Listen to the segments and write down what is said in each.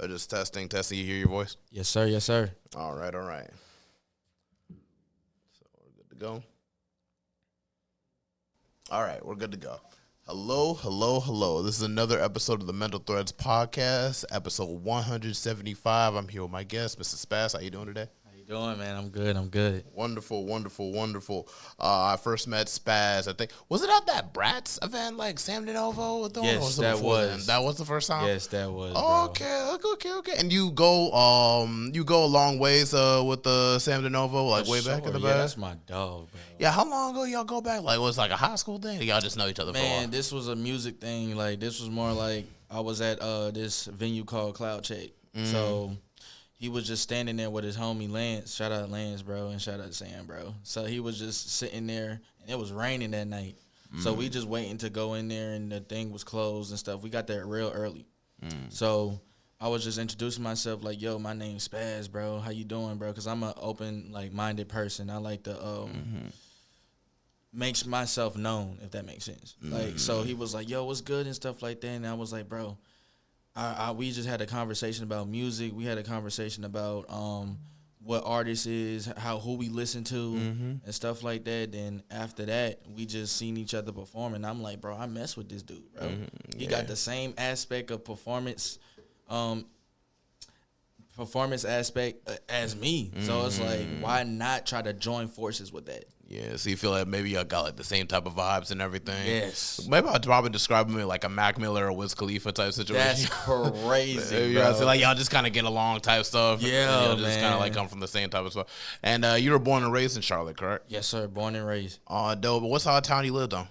Just testing. You hear your voice? Yes, sir. Yes, sir. All right. So we're good to go. All right, we're good to go. Hello. This is another episode of the Mental Threads Podcast, episode 175. I'm here with my guest, Mr. Spaxyz. How you doing today? Doing, man? I'm good. Wonderful. I first met Spaz, I think. Was it at that Bratz event, like Sam Dinovo? Yes, that was. That was the first time? Yes, that was, Okay. And you go a long ways with the Sam Dinovo, like way back in the back? Yeah, that's my dog, bro. Yeah, how long ago y'all go back? Like, was it like a high school thing? Or y'all just know each other for a while? Man, this was a music thing. Like, this was more like I was at this venue called Cloud Check. So he was just standing there with his homie Lance. Shout out Lance, bro, and shout out Sam, bro. So he was just sitting there, and it was raining that night. So we just waiting to go in there, and the thing was closed and stuff. We got there real early. So I was just introducing myself like, yo, my name's Spaz, bro. How you doing, bro? Because I'm an open, like, minded person. I like to makes myself known, if that makes sense. Like, so he was like, yo, what's good and stuff like that. And I was like, bro, we just had a conversation about music. We had a conversation about what artist is, who we listen to, and stuff like that. Then after that, we just seen each other perform, and I'm like, bro, I mess with this dude, bro. He got the same aspect of performance aspect as me. So it's like, why not try to join forces with that? Yeah, so you feel like maybe y'all got like the same type of vibes and everything. Yes. Maybe I'd probably describe me like a Mac Miller or Wiz Khalifa type situation. That's crazy, bro. bro. So like y'all just kind of get along type stuff. Yeah, y'all just kind of like come from the same type of stuff. And you were born and raised in Charlotte, correct? Yes, sir. Born and raised. Dope. What side of town you lived on?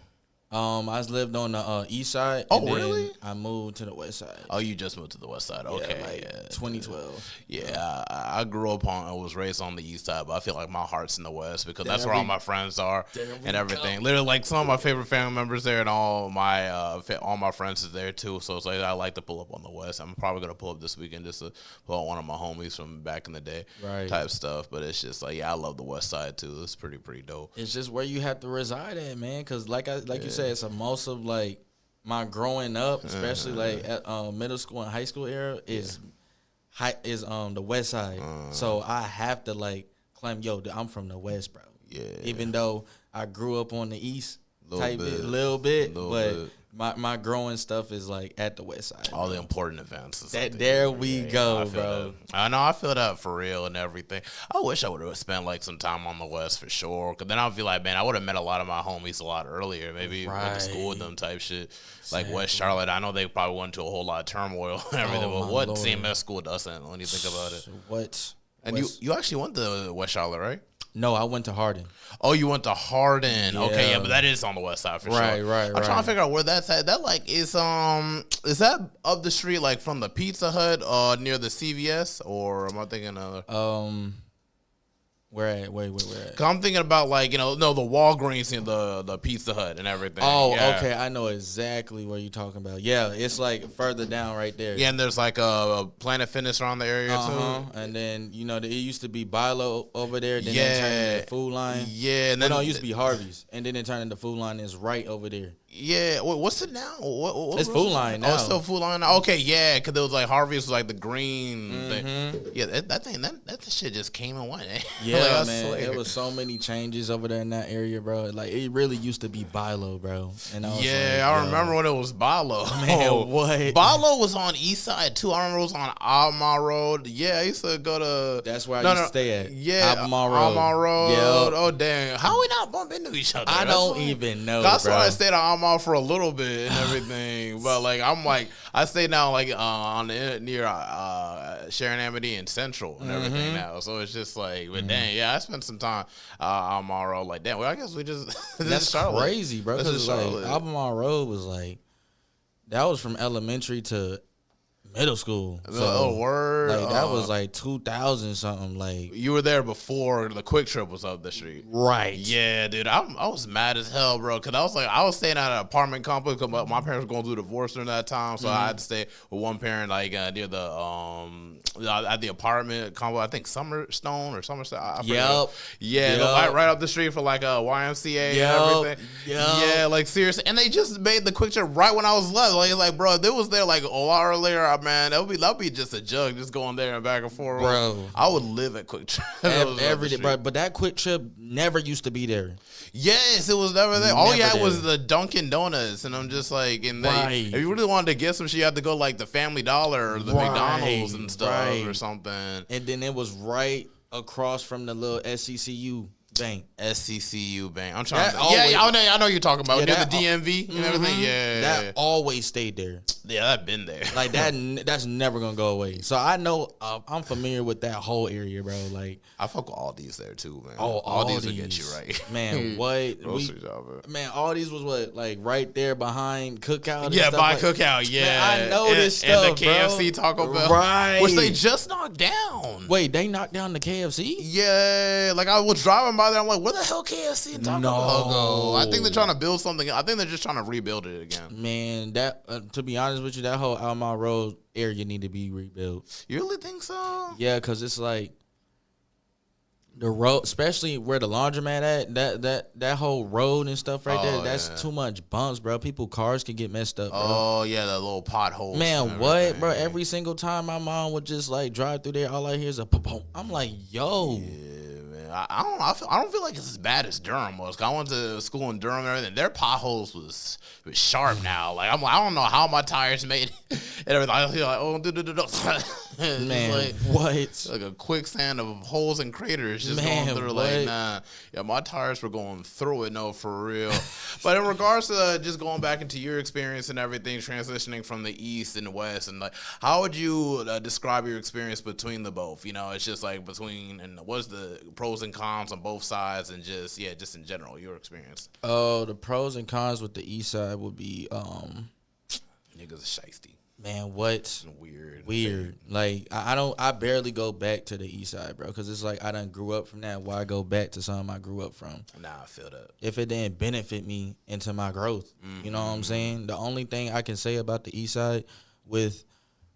I lived on the east side. Oh, and then really? I moved to the west side. Oh, you just moved to the west side. Okay, yeah. 2012. Yeah, I grew up I was raised on the east side, but I feel like my heart's in the west because that's where all my friends are and everything. Literally, like some of my favorite family members there, and all my friends is there too. So it's like I like to pull up on the west. I'm probably gonna pull up this weekend just to pull up one of my homies from back in the day, type stuff. But it's just like, yeah, I love the west side too. It's pretty dope. It's just where you have to reside at, man. Because like you said, it's a most of like my growing up, especially like at middle school and high school era is the west side. So I have to like claim, yo, I'm from the west, bro. Yeah. Even though I grew up on the east, little bit, but my growing stuff is like at the west side. All the important events. There we go, bro. I know, I feel that for real and everything. I wish I would have spent like some time on the west for sure. Cause then I feel like, man, I would have met a lot of my homies a lot earlier. Maybe went to school with them type shit. Like West Charlotte, I know they probably went to a whole lot of turmoil and everything. But what CMS school doesn't when you think about it? What? And you actually went to West Charlotte, right? No, I went to Hardin. Oh, you went to Hardin. Yeah. Okay, yeah, but that is on the west side for sure. Right. I'm trying to figure out where that's at. That like is that up the street like from the Pizza Hut near the CVS, or am I thinking of where at? Where at? Cause I'm thinking about like, the Walgreens and the Pizza Hut and everything. Oh, yeah. Okay, I know exactly what you're talking about. Yeah, it's like further down right there. Yeah, and there's like a Planet Fitness around the area too. And then it used to be Bilo over there. Then it turned into Food Line. Yeah, and then it used to be Harvey's, and then it turned into Food Line. Is right over there. Yeah, what's it now? It's Food Line now. Oh, it's still Food Line now? Okay, yeah, because it was like Harvey's was like the green thing. Yeah, that shit just came and went. Yeah, like, man, there was so many changes over there in that area, bro. Like, it really used to be Bilo, bro. And I remember when it was Bilo. Man, what? Bilo was on East Side, too. I remember it was on Alma Road. Yeah, I used to go to... That's where I used to stay at. Yeah, Alma Road. Yep. Oh, damn. How we not bump into each other? I don't even know, That's why I stayed on Alma for a little bit and everything. But, like, I stay now, like, on the near Sharon Amity and Central and everything now. So it's just like, but dang, yeah, I spent some time Alma Road. Like, damn, well, I guess we just... That's crazy, bro. Because, like, Alma Road was, like, that was from elementary to middle school. So, word. Like, that was like 2000 something. Like, you were there before the Quick Trip was up the street. Right. Yeah, dude. I was mad as hell, bro. Because I was staying at an apartment complex because my parents were going through divorce during that time. So I had to stay with one parent, like, near the at the apartment combo. I think Summerstone or Somerset. I forget. Yep. Right up the street for like a YMCA and everything. Yeah, like seriously. And they just made the quick trip right when I was left. Like bro, they was there like a while earlier. Man, that'd be just a jug, just going there and back and forth. Bro, I would live at Quick Trip every day, bro. But that Quick Trip never used to be there. Yes, it was never there. All you had was the Dunkin' Donuts, and I'm just like, if you really wanted to get some shit, you had to go like the Family Dollar or the McDonald's and stuff or something. And then it was right across from the little SCCU bank. SCCU bank. I'm trying. I know you're talking about near the DMV and everything. Yeah, that always stayed there. Yeah, I've been there. Like that. That's never gonna go away. So I know I'm familiar with that whole area, bro. Like I fuck with Aldi's there too, man. Oh, Aldi's will get you right, man. What? Man, Aldi's was what, like right there behind Cookout. And stuff by like, Cookout. Yeah, man, I know this stuff, and the KFC Taco Bell, right? Which they just knocked down. Wait, they knocked down the KFC? Yeah, like I was driving by there. I'm like, where the hell KFC and Taco Bell go? I think they're trying to build something. I think they're just trying to rebuild it again. Man, that to be honest with you, that whole Alma Road area need to be rebuilt. You really think so? Yeah, because it's like the road, especially where the laundromat at, that whole road and stuff right there, that's too much bumps, bro. Cars can get messed up, bro. Oh, yeah, the little potholes. Man, what, bro? Every single time my mom would just like drive through there, all I hear is a boom. I'm like, yo. Yeah, man. I don't feel like it's as bad as Durham was. I went to school in Durham and everything. Their potholes was sharp now. Like I don't know how my tires made it and everything. I feel like, man, like, what? Like a quicksand of holes and craters just going through. What? Like, nah. Yeah, my tires were going through it, no, for real. But in regards to just going back into your experience and everything, transitioning from the East and the West, and like, how would you describe your experience between the both? You know, it's just like and what's the pros and cons on both sides, and just in general, your experience. Oh, the pros and cons with the East Side would be niggas are shiesty. Man, what? Weird. Like I barely go back to the East Side, bro, because it's like I done grew up from that. Why go back to something I grew up from? Nah, I feel that. If it didn't benefit me into my growth, you know what I'm saying? The only thing I can say about the East Side with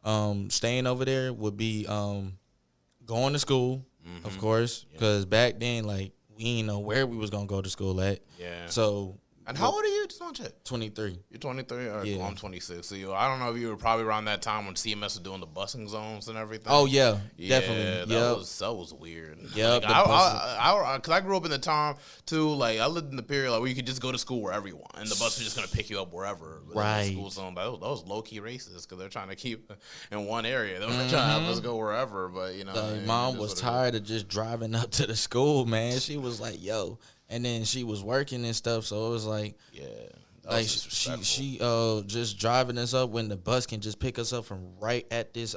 staying over there would be going to school, of course, because back then, like, we didn't know where we was gonna go to school at. Yeah. So. And how old are you? Just want to check. 23. You're 23? All right, yeah. Well, I'm 26. So I don't know if you were probably around that time when CMS was doing the busing zones and everything. Oh, yeah. Definitely. That was weird. Yeah. Like, because I grew up in the time, too, like, I lived in the period like, where you could just go to school wherever you want, and the bus was just going to pick you up wherever. Right. School zone. That was low-key racist because they're trying to keep in one area. They're trying to have us go wherever, but, you know. Mom was tired of just driving up to the school, man. She was like, yo. And then she was working and stuff, so it was like, like she just driving us up when the bus can just pick us up from right at this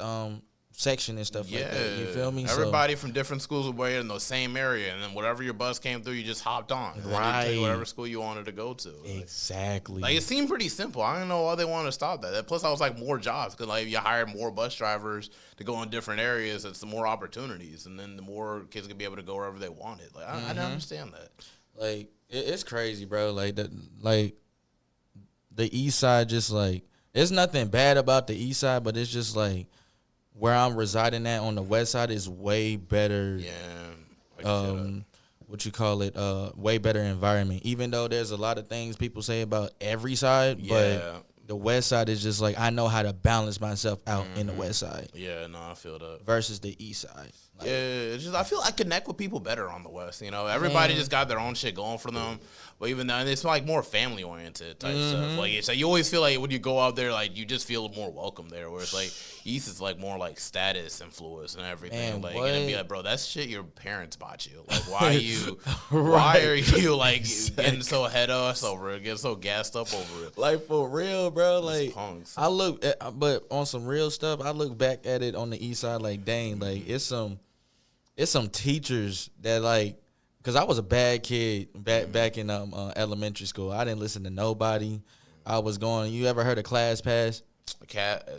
section and stuff like that. You feel me? Everybody from different schools were in the same area, and then whatever your bus came through, you just hopped on. Right. You whatever school you wanted to go to. Exactly. Like it seemed pretty simple. I don't know why they wanted to stop that. Plus, I was like more jobs because like if you hire more bus drivers to go in different areas, it's the more opportunities, and then the more kids could be able to go wherever they wanted. Like I don't understand that. Like it's crazy, bro. Like the East Side, just like there's nothing bad about the East Side, but it's just like where I'm residing at on the West Side is way better. Yeah. What you call it? Way better environment. Even though there's a lot of things people say about every side, but the West Side is just like I know how to balance myself out in the West Side. Yeah, no, I feel that. Versus the East Side. Like, it's just I feel I connect with people better on the West. You know, everybody just got their own shit going for them. But even though it's like more family oriented type stuff. Like it's like you always feel like when you go out there, like you just feel more welcome there. Where it's like East is like more like status influence and everything. Man, like and be like, bro, that's shit your parents bought you. Like why are you why are you like getting so ahead of us over it, getting so gassed up over it? Like for real, bro. Like punks. I look at, but on some real stuff, I look back at it on the East Side like dang, like it's some teachers that like. Because I was a bad kid back in elementary school. I didn't listen to nobody. I was going, you ever heard of Class Pass?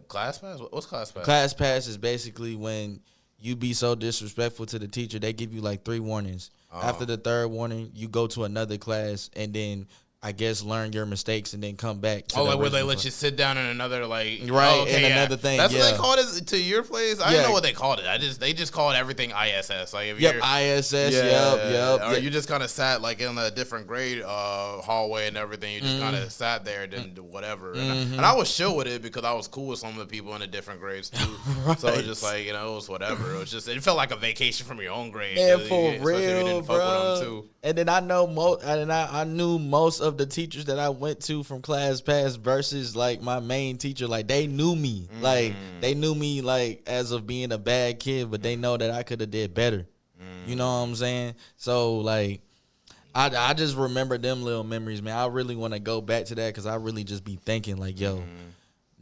Class Pass? What's Class Pass? Class Pass is basically when you be so disrespectful to the teacher, they give you like 3 warnings. After the 3rd warning, you go to another class, and then I guess, learn your mistakes and then come back to like where they let you sit down in another right, okay, in another thing. That's what they called it to your place. I didn't know what they called it. They just called everything ISS. Like if you're ISS. Yep. Or you just kind of sat like in a different grade hallway and everything. You just kind of sat there and didn't do whatever. And I was chill with it because I was cool with some of the people in the different grades too. Right. So it was just like it was whatever. It was just it felt like a vacation from your own grade. Yeah, for real, if you didn't fuck with them too. And then I knew most of the teachers that I went to from class past versus like my main teacher. Like they knew me, like they knew me like as of being a bad kid, but they know that I could have did better. You know what I'm saying? So like, I just remember them little memories, man. I really want to go back to that because I really just be thinking like, yo,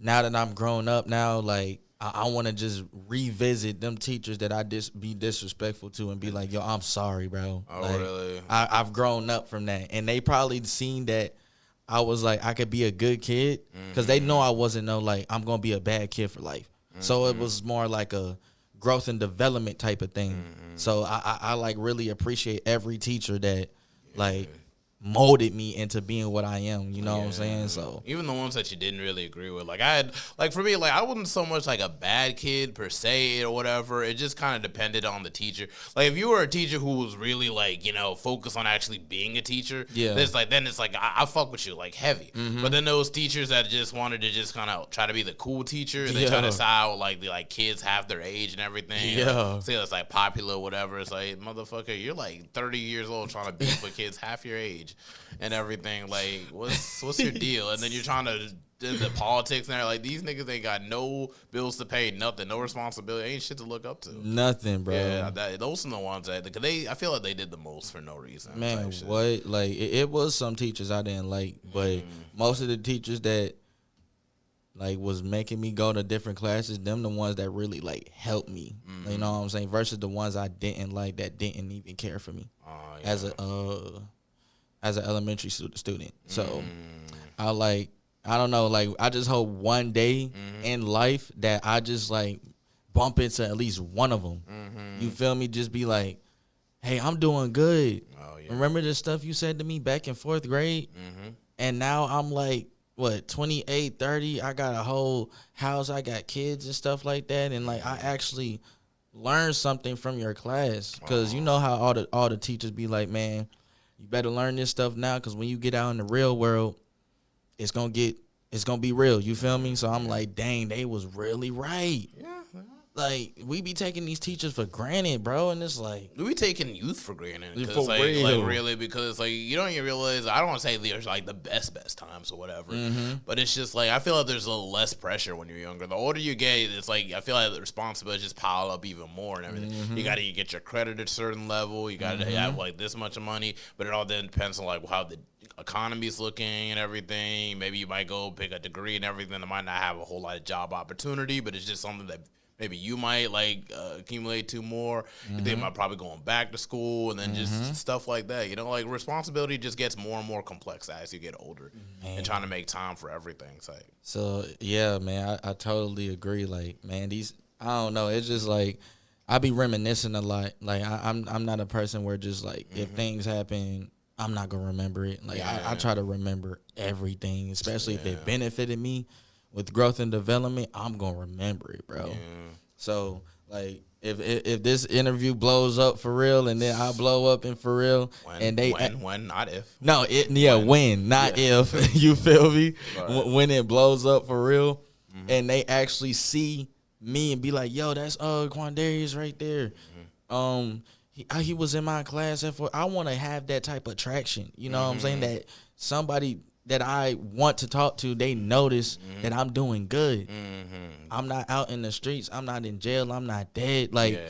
now that I'm grown up now, like. I want to just revisit them teachers that I be disrespectful to and be like, yo, I'm sorry, bro. Oh, like, really? I've grown up from that. And they probably seen that I was like, I could be a good kid because they know I wasn't like, I'm going to be a bad kid for life. So it was more like a growth and development type of thing. So I like really appreciate every teacher that like molded me into being what I am, you know what I'm saying? So even the ones that you didn't really agree with, like I had, like for me, like I wasn't so much like a bad kid per se or whatever. It just kind of depended on the teacher. Like if you were a teacher who was really like focused on actually being a teacher, then it's like I fuck with you like heavy. But then those teachers that just wanted to just kind of try to be the cool teacher, they try to side with like the kids half their age and everything. Say it's like popular or whatever. It's like, motherfucker, you're like 30 years old trying to beef with kids half your age. And everything, like, what's your deal? And then you're trying to do the politics and like these niggas ain't got no bills to pay, nothing, no responsibility, ain't shit to look up to, nothing, bro. Yeah, those are the ones that because I feel like they did the most for no reason. Man, what? Like it was some teachers I didn't like, but most of the teachers that like was making me go to different classes, them the ones that really like helped me. You know what I'm saying? Versus the ones I didn't like that didn't even care for me as an elementary student. So I don't know, like I just hope one day in life that I just like bump into at least one of them. You feel me? Just be like, hey, I'm doing good. Remember the stuff you said to me back in 4th grade? And now I'm like, what, 28, 30? I got a whole house. I got kids and stuff like that. And like I actually learned something from your class because you know how all the teachers be like, man, you better learn this stuff now because when you get out in the real world, it's gonna be real. You feel me? So I'm like, dang, they was really right. Yeah. Like we be taking these teachers for granted, bro, and it's like we be taking youth for granted. For like, real. Like really, because it's like you don't even realize. I don't want to say there's like the best times or whatever, but it's just like I feel like there's a little less pressure when you're younger. The older you get, it's like I feel like the responsibilities just pile up even more and everything. You got to get your credit at a certain level. You got to have like this much money, but it all then depends on like how the economy's looking and everything. Maybe you might go pick a degree and everything that might not have a whole lot of job opportunity, but it's just something that maybe you might like accumulate to more. You think about probably going back to school and then just stuff like that. You know, like responsibility just gets more and more complex as you get older and trying to make time for everything. So yeah, man, I totally agree. Like, man, I don't know. It's just like I be reminiscing a lot. Like I'm not a person where just like if things happen, I'm not gonna remember it. Like I try to remember everything, especially if it benefited me. With growth and development, I'm gonna remember it, bro. So like if this interview blows up for real and then I blow up and for real when not if. No, when not if. You feel me? Right. When it blows up for real and they actually see me and be like, yo, that's Quandarius right there. He was in my class at 4. I want to have that type of traction. You know what I'm saying? That somebody that I want to talk to, they notice that I'm doing good. I'm not out in the streets. I'm not in jail. I'm not dead. Like,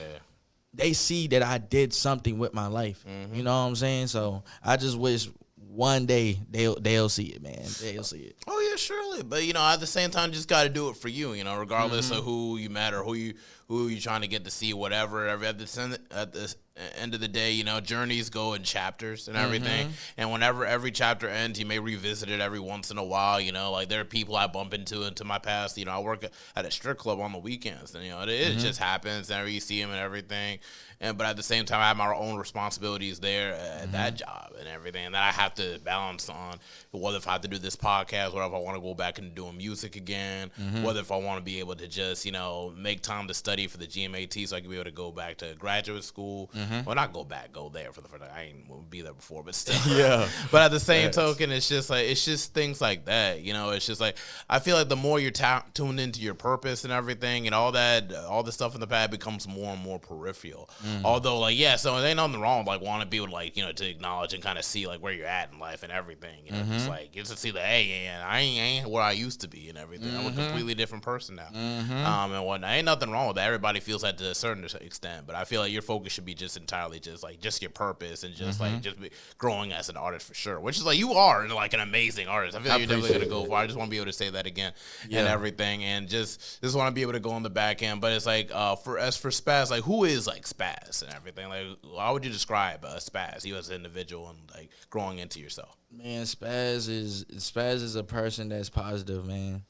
they see that I did something with my life. You know what I'm saying? So I just wish one day they'll see it, man. They'll see it. Oh, yeah, surely. But, you know, at the same time, just got to do it for you, you know, regardless of who you met or who you trying to get to see, whatever. At the end of the day, you know, journeys go in chapters and everything. And whenever every chapter ends, you may revisit it every once in a while. You know, like there are people I bump into my past. You know, I work at a strip club on the weekends, and you know, it just happens. And you see them and everything. But at the same time, I have my own responsibilities there at that job and everything that I have to balance on. Whether if I have to do this podcast, whether if I want to go back and doing music again, whether if I want to be able to just, you know, make time to study for the GMAT so I can be able to go back to graduate school. Well, not go back, go there for the first time. I ain't be there before, but still. Yeah. But at the same token, it's just like, it's just things like that. You know, it's just like, I feel like the more you're tuned into your purpose and everything and all that, all the stuff in the past becomes more and more peripheral. Although, like, yeah, so there ain't nothing wrong with, like, want to be able to, like, you know, to acknowledge and kind of see, like, where you're at in life and everything. You know, just, like, just to see that, hey, yeah, I ain't where I used to be and everything. I'm a completely different person now. And whatnot. Ain't nothing wrong with that. Everybody feels that to a certain extent. But I feel like your focus should be just entirely just, like, just your purpose and just, like, just be growing as an artist for sure. Which is, like, you are, like, an amazing artist. I feel like you're definitely going to go far. I just want to be able to say that again and everything. And just want to be able to go on the back end. But it's, like, for Spaz, like, who is, like, Spaz and everything? Like, how would you describe Spaz, you as an individual and like growing into yourself? Man, Spaz is a person that's positive, man.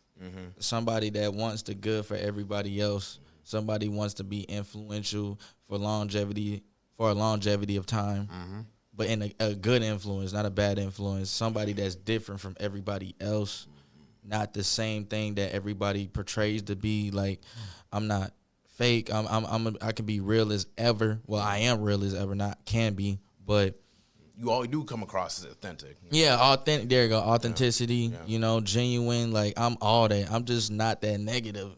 Somebody that wants the good for everybody else. Somebody wants to be influential for longevity of time, but in a good influence, not a bad influence. Somebody that's different from everybody else, not the same thing that everybody portrays to be. Like, I'm not fake. I can be real as ever. Well, I am real as ever. Not can be, but you always do come across as authentic. Yeah, authentic. There you go. Authenticity. Yeah. You know, genuine. Like, I'm all that. I'm just not that negative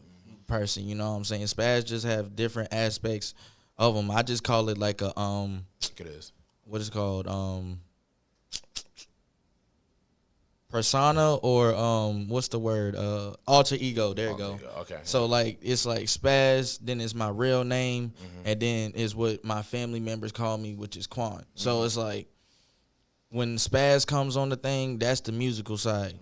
person. You know what I'm saying? Spaz just have different aspects of them. I just call it like a It is. What is it called? Persona or what's the word? Alter ego. There you go. Okay. So like it's like Spaz, then it's my real name, and then is what my family members call me, which is Quan. So it's like when Spaz comes on the thing, that's the musical side.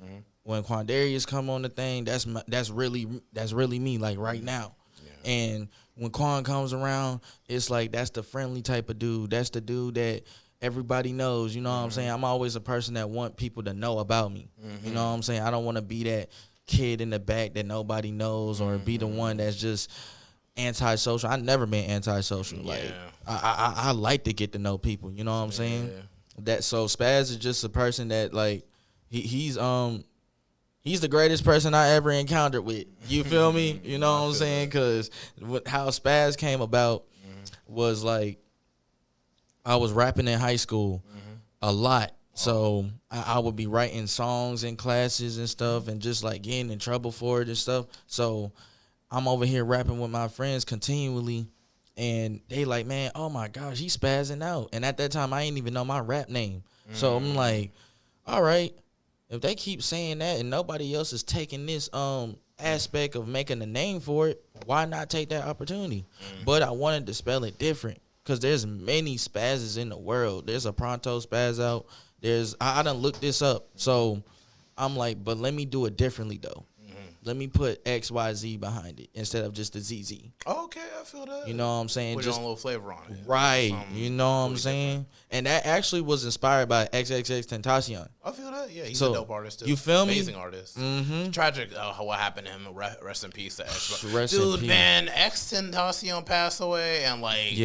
When Quandarius come on the thing, that's really me, like right now. Yeah. And when Quan comes around, it's like that's the friendly type of dude. That's the dude that everybody knows, you know what I'm saying? I'm always a person that want people to know about me. You know what I'm saying? I don't want to be that kid in the back that nobody knows or be the one that's just antisocial. I never been antisocial. Like I like to get to know people, you know what I'm saying? That so Spaz is just a person that like he's the greatest person I ever encountered with. You feel me? You know what I'm saying? Cuz how Spaz came about was like I was rapping in high school a lot. So I would be writing songs in classes and stuff and just like getting in trouble for it and stuff. So I'm over here rapping with my friends continually and they like, man, oh my gosh, he's spazzing out. And at that time I didn't even know my rap name. So I'm like, all right, if they keep saying that and nobody else is taking this aspect of making a name for it, why not take that opportunity? But I wanted to spell it different. Because there's many spazzes in the world. There's a Pronto spaz out. I done looked this up. So I'm like, but let me do it differently, though. Let me put XYZ behind it instead of just the ZZ. Okay, I feel that. You know what I'm saying? Put just a little flavor on it. Right. You know what I'm saying? Different. And that actually was inspired by Xxxtentacion. I feel that. Yeah, he's a dope artist, too. You feel me? Amazing artist. Tragic what happened to him. Rest in peace to X. Dude, man, Xxxtentacion passed away and, like,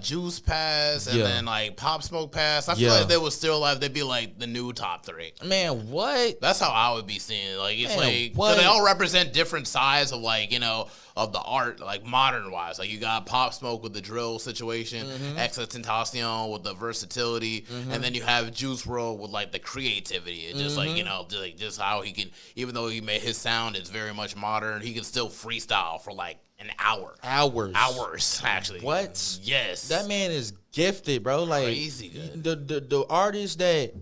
Juice passed and then, like, Pop Smoke passed. I feel like they were still alive. They'd be, like, the new top 3. Man, what? That's how I would be seeing it. Like, it's like, because they all represent different sides of, like, you know, of the art, like modern wise. Like you got Pop Smoke with the drill situation, Xxxtentacion with the versatility, and then you have Juice WRLD with like the creativity and just like, you know, just how he can, even though he made his sound is very much modern, he can still freestyle for like an hour. Hours, actually. What? Yes. That man is gifted, bro. Like crazy good. The artist that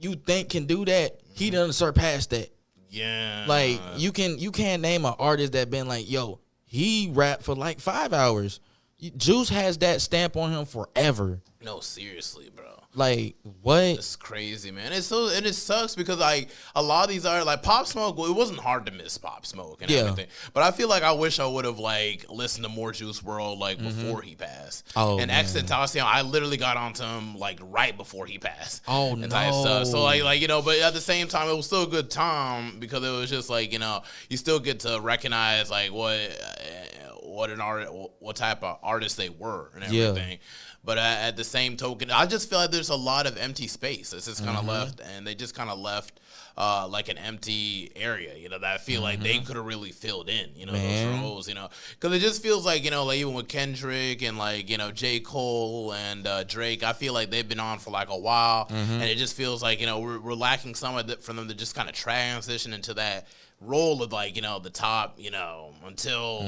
you think can do that, he done surpassed that. Yeah. Like you can't name an artist that been like, yo, he rapped for like 5 hours. Juice has that stamp on him forever. No, seriously, bro. Like, what? It's crazy, man. And it sucks because like a lot of these are like Pop Smoke. It wasn't hard to miss Pop Smoke and everything, but I feel like I wish I would have like listened to more Juice WRLD like before he passed. Oh, and Xxxtentacion, I literally got onto him like right before he passed. Oh, and type stuff. So like you know, but at the same time, it was still a good time because it was just like, you know, you still get to recognize like what type of artist they were and everything. Yeah. But at the same token, I just feel like there's a lot of empty space that's just kind of left, and they just kind of left like an empty area, you know, that I feel like they could have really filled in, you know, those roles, you know, because it just feels like, you know, like even with Kendrick and like, you know, J. Cole and Drake, I feel like they've been on for like a while, and it just feels like, you know, we're lacking some of it for them to just kind of transition into that role of like, you know, the top, you know, until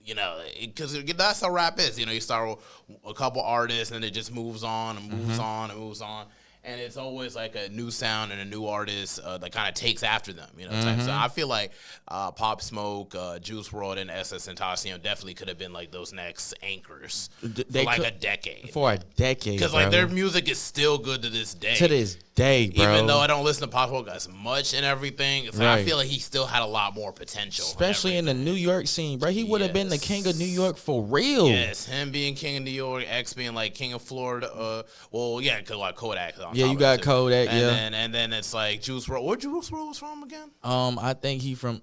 you know, because that's how rap is. You know, you start with a couple artists and it just moves on and moves on and moves on. And it's always like a new sound and a new artist that kind of takes after them, you know. So I feel like Pop Smoke, Juice WRLD, and Xxxtentacion definitely could have been like those next anchors for like a decade. For a decade, because like their music is still good to this day. To this day, bro. Even though I don't listen to Pop Smoke as much and everything, so I feel like he still had a lot more potential. Especially in the New York scene, bro. He would have been the king of New York for real. Yes, him being king of New York, X being like king of Florida. Well, yeah, because like Kodak. Yeah, you got Kodak. And then it's like Juice WRLD. Where Juice WRLD was from again? I think he from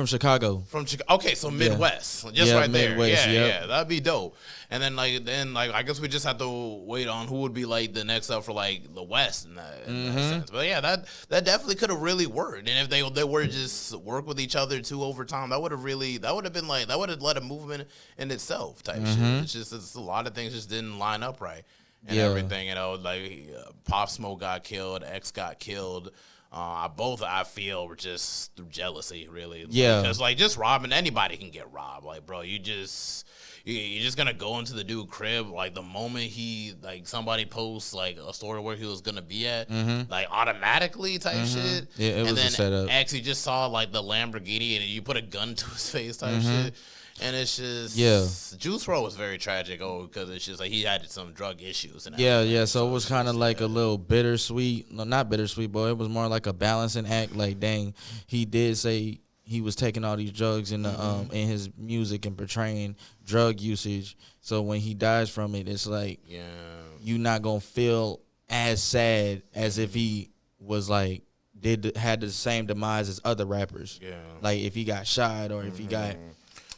Chicago. From Chicago. Okay, so Midwest, just right Midwest, there. Yeah, that'd be dope. And then I guess we just have to wait on who would be like the next up for like the West in that sense. But yeah, that definitely could have really worked. And if they were to just work with each other too over time, that would have led a movement in itself type shit. It's a lot of things just didn't line up right. And everything, you know, like Pop Smoke got killed, X got killed. Both I feel were just through jealousy, really. Yeah. Because like just robbing, anybody can get robbed. Like, bro, you're just gonna go into the dude crib like the moment he like somebody posts like a story where he was gonna be at, like automatically type shit. Yeah, it was a setup. X, you just saw like the Lamborghini and you put a gun to his face type shit. And it's just, Juice WRLD was very tragic, because it's just like he had some drug issues. And so it was kind of like a little bittersweet. No, not bittersweet, but it was more like a balancing act. Like, dang, he did say he was taking all these drugs in the in his music and portraying drug usage. So when he dies from it, it's like you're not gonna feel as sad as if he was like had the same demise as other rappers. Yeah, like if he got shot or if he got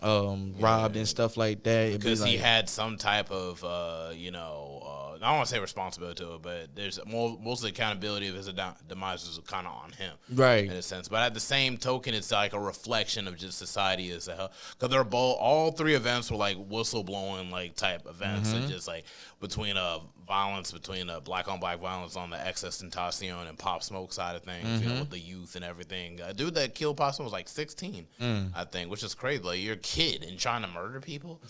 robbed and stuff like that. Because he had some type of, I don't want to say responsibility to it, but there's most of the accountability of his demise is kind of on him, right? In a sense, but at the same token, it's like a reflection of just society as a whole. Because they're all three events were like whistleblowing like type events, and just like between violence between black on black violence on the Xxxtentacion and Pop Smoke side of things, you know, with the youth and everything. A dude that killed Pop Smoke was like 16, I think, which is crazy. Like you're a kid and trying to murder people,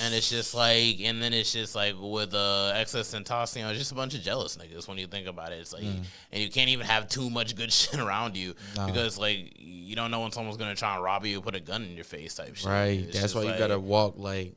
and it's just like, and then it's just like with Xxxtentacion, it's just a bunch of jealous niggas when you think about it. It's like, and you can't even have too much good shit around you because like you don't know when someone's gonna try and rob you, put a gun in your face type shit. Right. That's why you gotta walk like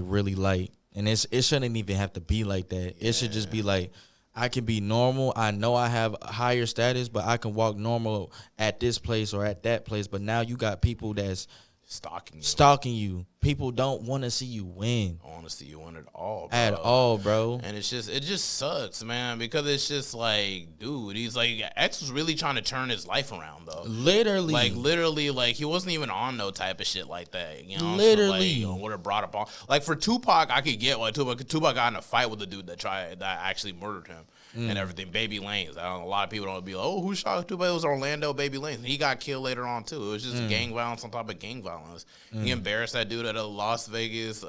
really light. And it shouldn't even have to be like that. It should just be like, I can be normal. I know I have a higher status, but I can walk normal at this place or at that place. But now you got people that's stalking you. People don't want to see you win. I don't want to see you win at all, bro. At all, bro. And it just sucks, man, because it's just like, dude, he's like, X was really trying to turn his life around, though. Literally, like he wasn't even on no type of shit like that, you know. Literally, so, like, would have brought up on like for Tupac, I could get like Tupac got in a fight with the dude that actually murdered him. And everything, Baby Lanes. A lot of people don't be like, oh, who shot Tupac? It was Orlando Baby Lanes. And he got killed later on, too. It was just gang violence on top of gang violence. He embarrassed that dude at a Las Vegas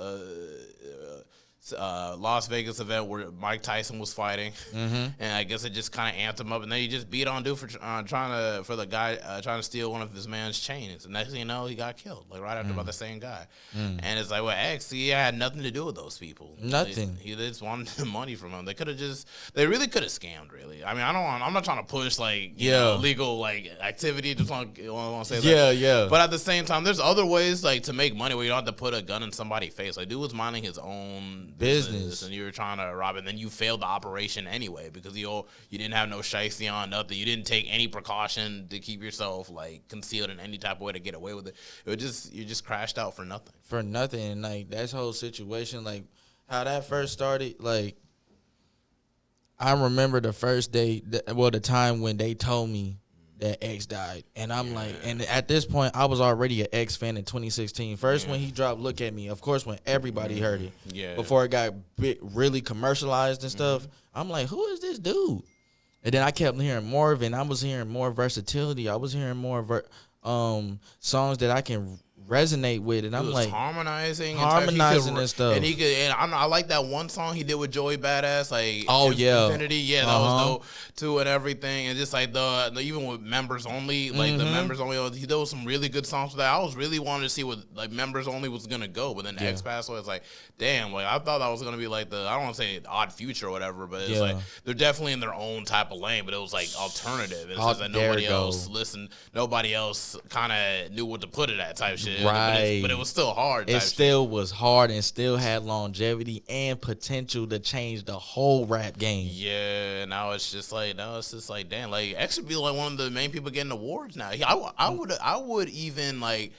Las Vegas event where Mike Tyson was fighting, and I guess it just kind of amped him up, and then he just beat on dude for trying to steal one of his man's chains, and next thing you know, he got killed like right after by the same guy, and it's like, well, X, he had nothing to do with those people, nothing. He just wanted the money from him. They really could have scammed. Really, I mean, I'm not trying to push like you know, illegal like activity. Just want to say that. Yeah. But at the same time, there's other ways like to make money where you don't have to put a gun in somebody's face. Like dude was minding his own business and you were trying to rob it, and then you failed the operation anyway because you didn't have no shiesty on nothing. You didn't take any precaution to keep yourself like concealed in any type of way to get away with it. You just crashed out for nothing. For nothing. And like that whole situation, like how that first started, like I remember the first day, the time when they told me that X died. And I'm like, and at this point, I was already an X fan in 2016. First, when he dropped Look at Me, of course, when everybody heard it. Yeah. Before it got really commercialized and stuff, I'm like, who is this dude? And then I kept hearing more of it, and I was hearing more versatility. I was hearing more songs that I can resonate with, and I'm like harmonizing and stuff. And he could, and I like that one song he did with Joey Badass, like Infinity, that was dope too, and everything, and just like the even with Members Only, like the Members Only, he did some really good songs for that. I was really wanting to see what like Members Only was gonna go, but then X passed away. It's like, damn, like I thought that was gonna be like I don't want to say Odd Future or whatever, but it's like they're definitely in their own type of lane, but it was like alternative. It's just that nobody else listened, nobody else kind of knew what to put it at type shit. Right, but it was still hard. It still was hard and still had longevity and potential to change the whole rap game. Yeah, now it's just like damn, like X should be like one of the main people getting awards now. I would even like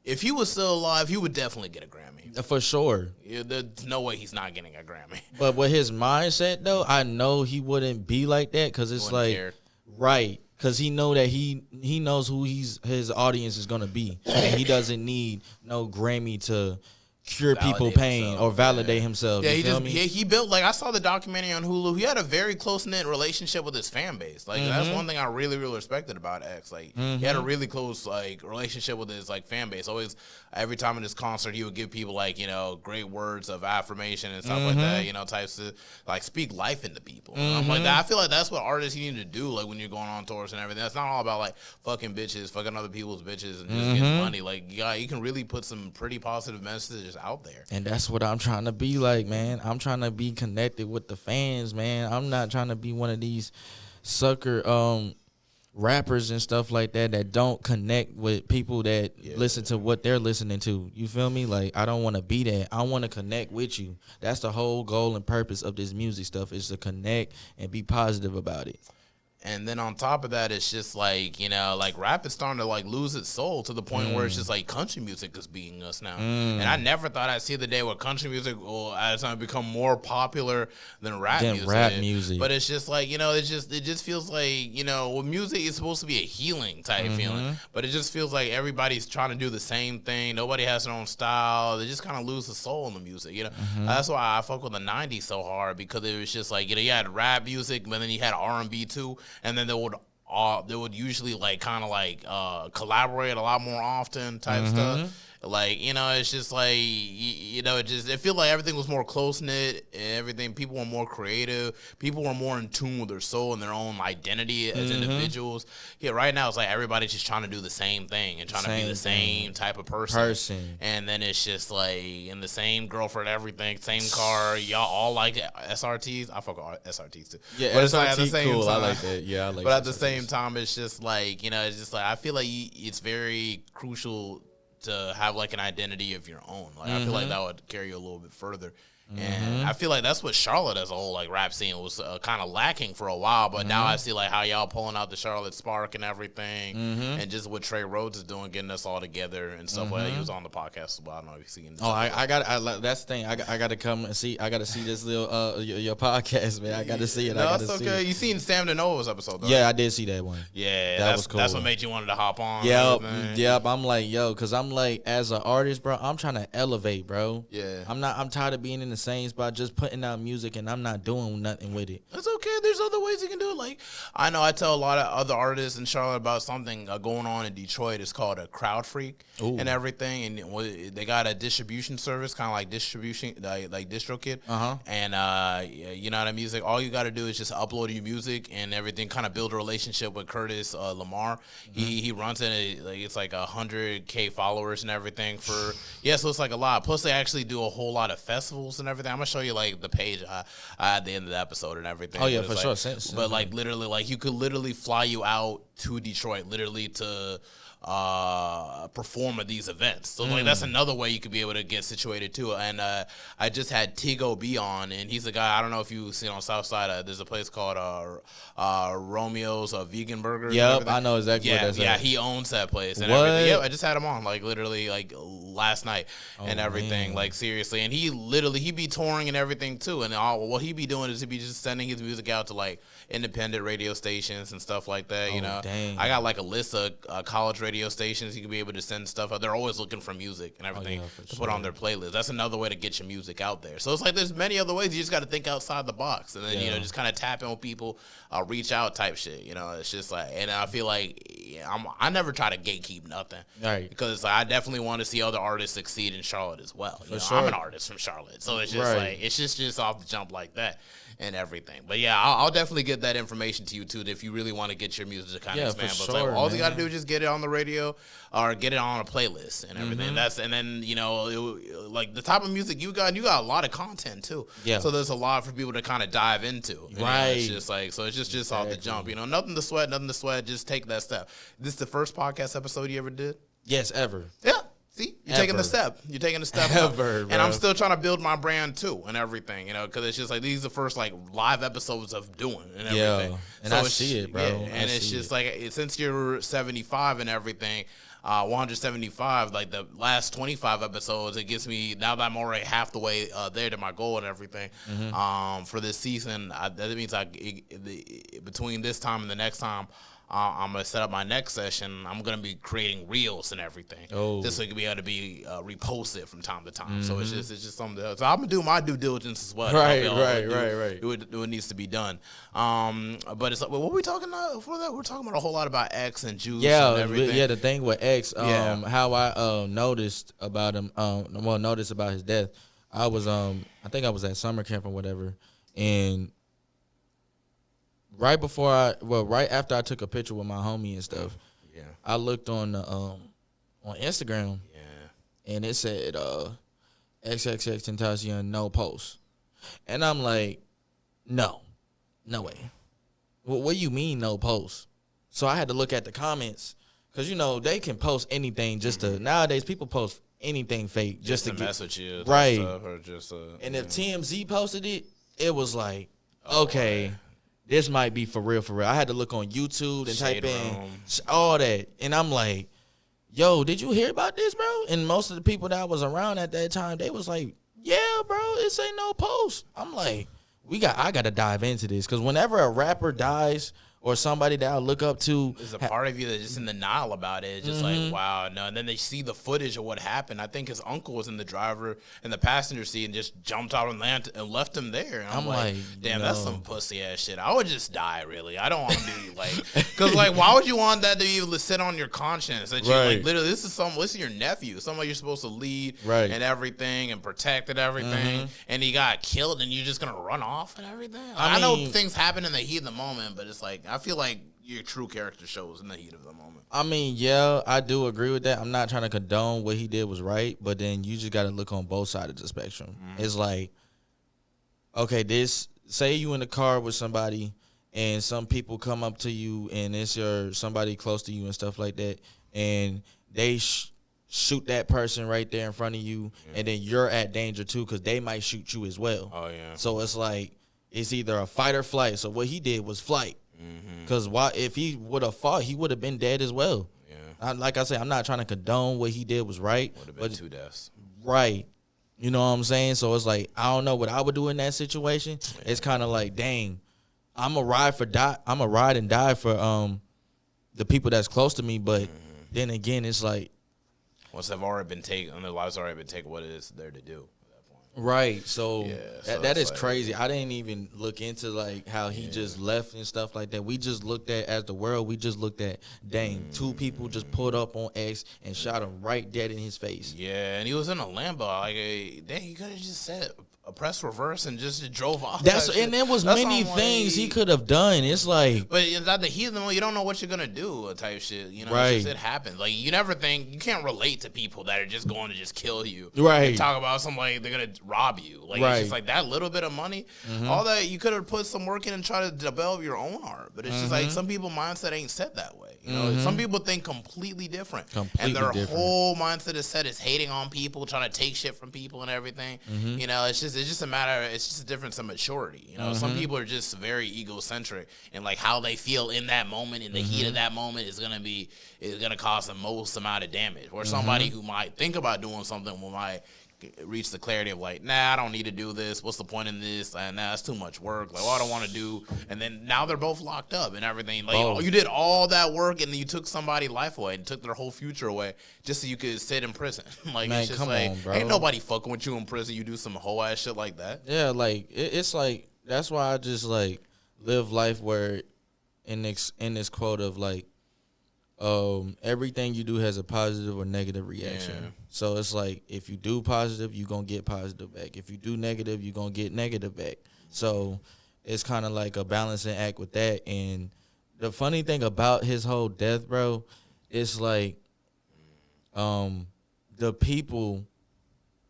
if he was still alive, he would definitely get a Grammy for sure. Yeah, there's no way he's not getting a Grammy. But with his mindset though, I know he wouldn't be like that because it's like right. Because he know that he knows who his audience is gonna be, and he doesn't need no Grammy to cure people pain or validate himself. Yeah, he built, like I saw the documentary on Hulu. He had a very close knit relationship with his fan base. Like that's one thing I really respected about X. Like he had a really close like relationship with his like fan base. Always, every time in his concert, he would give people like great words of affirmation and stuff like that. Types of like speak life into people. And I'm like that. I feel like that's what artists you need to do. Like when you're going on tours and everything. That's not all about like fucking bitches, fucking other people's bitches, and just getting money. Like you can really put some pretty positive messages out there. And that's what I'm trying to be like, man. I'm trying to be connected with the fans, man. I'm not trying to be one of these sucker rappers and stuff like that don't connect with people that listen to what they're listening to. You feel me? Like I don't want to be that. I want to connect with you. That's the whole goal and purpose of this music stuff, is to connect and be positive about it. And then on top of that, it's just like, like rap is starting to like lose its soul to the point where it's just like country music is beating us now. And I never thought I'd see the day where country music will at a time become more popular than rap music. But it's just like, it just feels like, with music is supposed to be a healing type feeling. But it just feels like everybody's trying to do the same thing. Nobody has their own style. They just kind of lose the soul in the music. That's why I fuck with the 90s so hard, because it was just like, you had rap music, but then you had R&B too. And then they would usually like kind of like collaborate a lot more often type stuff. Like, it's just like, it feel like everything was more close-knit and everything. People were more creative. People were more in tune with their soul and their own identity as individuals. Yeah, right now it's like everybody's just trying to do the same thing and trying to be the same type of person. And then it's just like, in the same girlfriend, everything, same car. Y'all all like SRTs. I fuck with SRTs too. Yeah, but SRT it's like cool. I like that. Yeah, I like. But at the same time, it's just like, it's just like I feel like it's very crucial to have like an identity of your own. Like I feel like that would carry you a little bit further. And I feel like that's what Charlotte as a whole like rap scene was kind of lacking for a while, but now I see like how y'all pulling out the Charlotte Spark and everything, and just what Trey Rhodes is doing, getting us all together and stuff like that. He was on the podcast as well. I don't know if you've seen. That's the thing. I got to come and see. I got to see this little your podcast, man. I got to see it. No, that's okay. You seen Sam Dinovo's episode though? Yeah, I did see that one. Yeah, that was cool. That's what made you wanted to hop on. Yep. I'm like, because I'm like, as an artist, bro, I'm trying to elevate, bro. Yeah. I'm tired of being in the same spot, just putting out music, and I'm not doing nothing with it. That's okay. There's other ways you can do it. Like, I know I tell a lot of other artists in Charlotte about something going on in Detroit. It's called a Crowd Freak and everything. And they got a distribution service, kind of like distribution, like DistroKid. And, you know what I mean? Like, all you got to do is just upload your music and everything, kind of build a relationship with Curtis Lamar. He runs it. Like, it's like 100K followers and everything so it's like a lot. Plus, they actually do a whole lot of festivals and everything. I'm going to show you, like, the page at the end of the episode and everything. Oh, yeah, for like, sure. But like literally, like you could literally fly you out to Detroit, literally to perform at these events. So like that's another way you could be able to get situated too. And I just had Tigo B on, and he's a guy. I don't know if you've seen on South Side. There's a place called Romeo's Vegan Burgers. Yep, I know exactly. Yeah, what that's yeah, at. He owns that place and What? everything. Yep, I just had him on like literally like last night and everything. Man. Like seriously, and he be touring and everything too. And what he be doing is he be just sending his music out to like independent radio stations and stuff like that. You know, dang. I got like a list of college radio stations you can be able to send stuff out. They're always looking for music and everything to put on their playlist. That's another way to get your music out there. So it's like there's many other ways. You just got to think outside the box, and then you know just kind of tap in with people, reach out type shit. You know, it's just like, and I feel like I never try to gatekeep nothing, Right. Because I definitely want to see other artists succeed in Charlotte as well. You know, sure. I'm an artist from Charlotte, so it's just like it's just off the jump like that. And everything, but yeah, I'll definitely get that information to you too if you really want to get your music to kind of expand. But sure, like, all you got to do is just get it on the radio or get it on a playlist and everything. And then you know, like the type of music you got a lot of content too. Yeah. So there's a lot for people to kind of dive into. Right. It's just like it's just off the jump. You know, nothing to sweat. Just take that step. This is the first podcast episode you ever did? Yes, ever. Yeah. See, you're taking the step. You're taking the step. Ever, and I'm still trying to build my brand too and everything, you know, because it's just like these are the first like live episodes of doing and everything. Yeah, and so I see it, bro. Yeah, and it's just like since you're 75 and everything, 175, like the last 25 episodes, it gets me now that I'm already half the way there to my goal and everything. For this season, that means between this time and the next time. I'm going to set up my next session. I'm going to be creating reels and everything. Just so it can be able to be reposted from time to time. So it's just something else. So I'm going to do my due diligence as well. Right. It needs to be done. But it's like, what were we talking about before that? We're talking about a whole lot about X and Juice and everything. Yeah, the thing with X, how I noticed about him, noticed about his death. I was, I think I was at summer camp or whatever, and right after I took a picture with my homie and stuff, I looked on Instagram, and it said Xxxtentacion no post, and I'm like, no way. What do you mean no post? So I had to look at the comments because you know they can post anything just to nowadays people post anything fake just to mess with you, right? Or just and if TMZ posted it, it was like okay. This might be for real, for real. I had to look on YouTube and type in all that. And I'm like, yo, did you hear about this, bro? And most of the people that was around at that time, they was like, yeah, bro, it ain't no post. I'm like, I got to dive into this. Because whenever a rapper dies or somebody that I look up to. There's a part of you that's just in denial about it. It's just like, wow, no. And then they see the footage of what happened. I think his uncle was in the driver in the passenger seat and just jumped out and left him there. And I'm like, damn, that's some pussy ass shit. I would just die, really. I don't want to be like, because like, why would you want that to even sit on your conscience? That you like, literally, this is your nephew, somebody you're supposed to lead and everything and protect and everything, and he got killed, and you're just gonna run off and everything. I know things happen in the heat of the moment, but it's like I feel like your true character shows in the heat of the moment. I mean, yeah, I do agree with that. I'm not trying to condone what he did was right, but then you just got to look on both sides of the spectrum. It's like, okay, say you in the car with somebody and some people come up to you and it's somebody close to you and stuff like that, and they shoot that person right there in front of you, and then you're at danger too because they might shoot you as well. Oh, yeah. So it's like, it's either a fight or flight. So what he did was flight. Because if he would have fought, he would have been dead as well. Yeah. Like I said, I'm not trying to condone what he did was right. Would have been 2 deaths. Right. You know what I'm saying? So it's like, I don't know what I would do in that situation. Yeah. It's kind of like, dang, I'm a ride and die for the people that's close to me. But then again, it's like, once they've already been taken, and their lives already been taken, what is there to do? Right. So, so that is like, crazy. I didn't even look into like how he just left and stuff like that. We just looked at as the world. We just looked at dang, two people just pulled up on X and shot him right dead in his face. Yeah, and he was in a Lambo. Like, dang, he could have just said a press reverse and just drove off. And there was many things he could have done. It's like, but it's not the heat of the moment. You don't know what you're gonna do, type shit. You know, right. It's just, it happens. Like, you never think, you can't relate to people that are just going to just kill you. Right. And talk about somebody they're gonna rob you. Like, right. It's just like that little bit of money, all that you could have put some work in and try to develop your own art. But it's just like some people's mindset ain't set that way. You know, some people think completely different, and their whole mindset is set is hating on people, trying to take shit from people and everything. You know, it's just a matter. It's just a difference of maturity. You know, some people are just very egocentric, and like how they feel in that moment, in the heat of that moment, is gonna cause the most amount of damage. Or somebody who might think about doing something might reach the clarity of like, nah, I don't need to do this. What's the point in this? And nah, it's too much work. Like, I don't want to do. And then now they're both locked up and everything. Like, you did all that work and then you took somebody's life away and took their whole future away just so you could sit in prison. Like, man, it's just like, on, ain't nobody fucking with you in prison. You do some whole ass shit like that. Yeah, like it's like that's why I just like live life where in this quote of like, everything you do has a positive or negative reaction. Yeah. So it's like if you do positive, you're going to get positive back. If you do negative, you're going to get negative back. So it's kind of like a balancing act with that. And the funny thing about his whole death, bro, it's like the people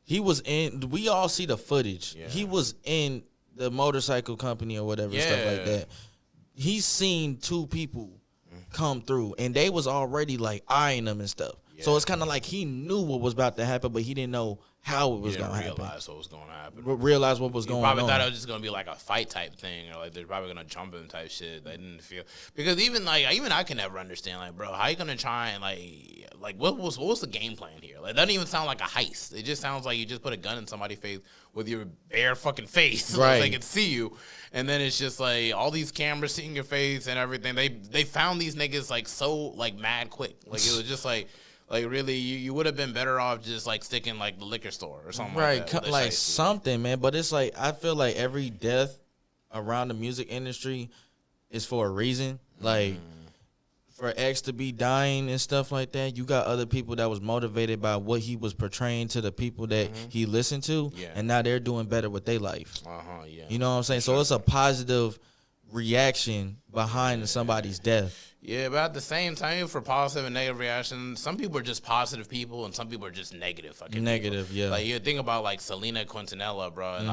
he was in, we all see the footage. Yeah. He was in the motorcycle company or whatever, stuff like that. He's seen two people come through, and they was already like eyeing them and stuff. Yeah. So it's kind of like he knew what was about to happen, but he didn't know how it was going to happen. Realize what was going to happen. Realize what was going on. Probably thought it was just going to be like a fight type thing, or like they're probably going to jump him type shit. They didn't feel, because even I can never understand, like, bro, how you going to try and like what was the game plan here? Like, it doesn't even sound like a heist. It just sounds like you just put a gun in somebody's face with your bare fucking face, right? So they can see you, and then it's just like all these cameras seeing your face and everything. They found these niggas like so like mad quick. Like, it was just like really, you would have been better off just like sticking like the liquor store or something, right? Like that. Like something, man. But it's like I feel like every death around the music industry is for a reason. Like for X to be dying and stuff like that, you got other people that was motivated by what he was portraying to the people that he listened to, and now they're doing better with their life. Yeah. You know what I'm saying? So it's a positive reaction behind somebody's death. Yeah, but at the same time, for positive and negative reactions, some people are just positive people, and some people are just negative fucking negative people. Yeah. Like, you think about like Selena Quintanilla, bro, and